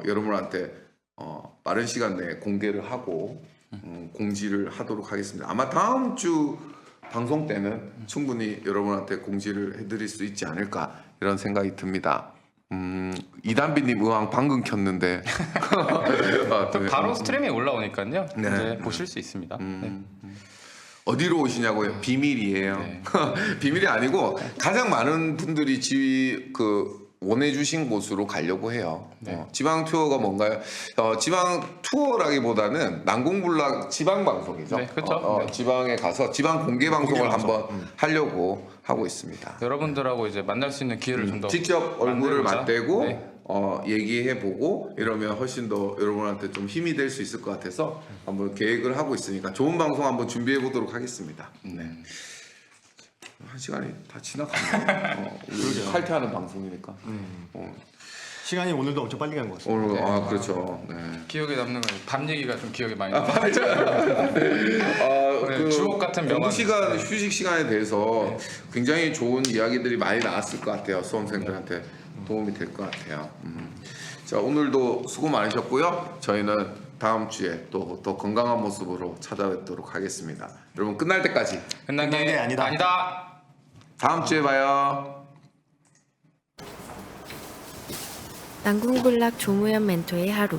여러분한테 빠른 시간 내에 공개를 하고 공지를 하도록 하겠습니다. 아마 다음 주 방송 때는 충분히 여러분한테 공지를 해드릴 수 있지 않을까 이런 생각이 듭니다. 이단비님 의왕 방금 켰는데 바로 스트리밍에 올라오니까요. 네. 이제 보실 수 있습니다. 네. 어디로 오시냐고요? 비밀이에요. 네. 비밀이 아니고 가장 많은 분들이 원해주신 곳으로 가려고 해요. 네. 지방 투어가 뭔가요? 지방 투어라기보다는 난공불락 지방 방송이죠. 네, 그렇죠. 네. 지방에 가서 지방 공개 방송을 한번 하려고 하고 있습니다. 여러분들하고 이제 만날 수 있는 기회를 좀 더 직접 얼굴을 만들고자. 맞대고 네. 얘기해보고 이러면 훨씬 더 여러분한테 좀 힘이 될 수 있을 것 같아서 한번 계획을 하고 있으니까 좋은 방송 한번 준비해보도록 하겠습니다. 네. 한 시간이 다 지나갔네요. 우리 칼퇴하는 방송이니까. 시간이 오늘도 엄청 빨리 간 것 같습니다. 오늘 그렇죠. 네. 기억에 남는 건 밤 얘기가 좀 기억에 많이 나요. 그 주옥 같은 공부 명언. 시간, 휴식 시간에 대해서 굉장히 좋은 이야기들이 많이 나왔을 것 같아요. 수험생들한테 도움이 될 것 같아요. 자, 오늘도 수고 많으셨고요. 저희는 다음 주에 또 더 건강한 모습으로 찾아뵙도록 하겠습니다. 여러분 끝날 때까지 끝난 게 아니다. 다음 주에 봐요. 난공불락 조무현 멘토의 하루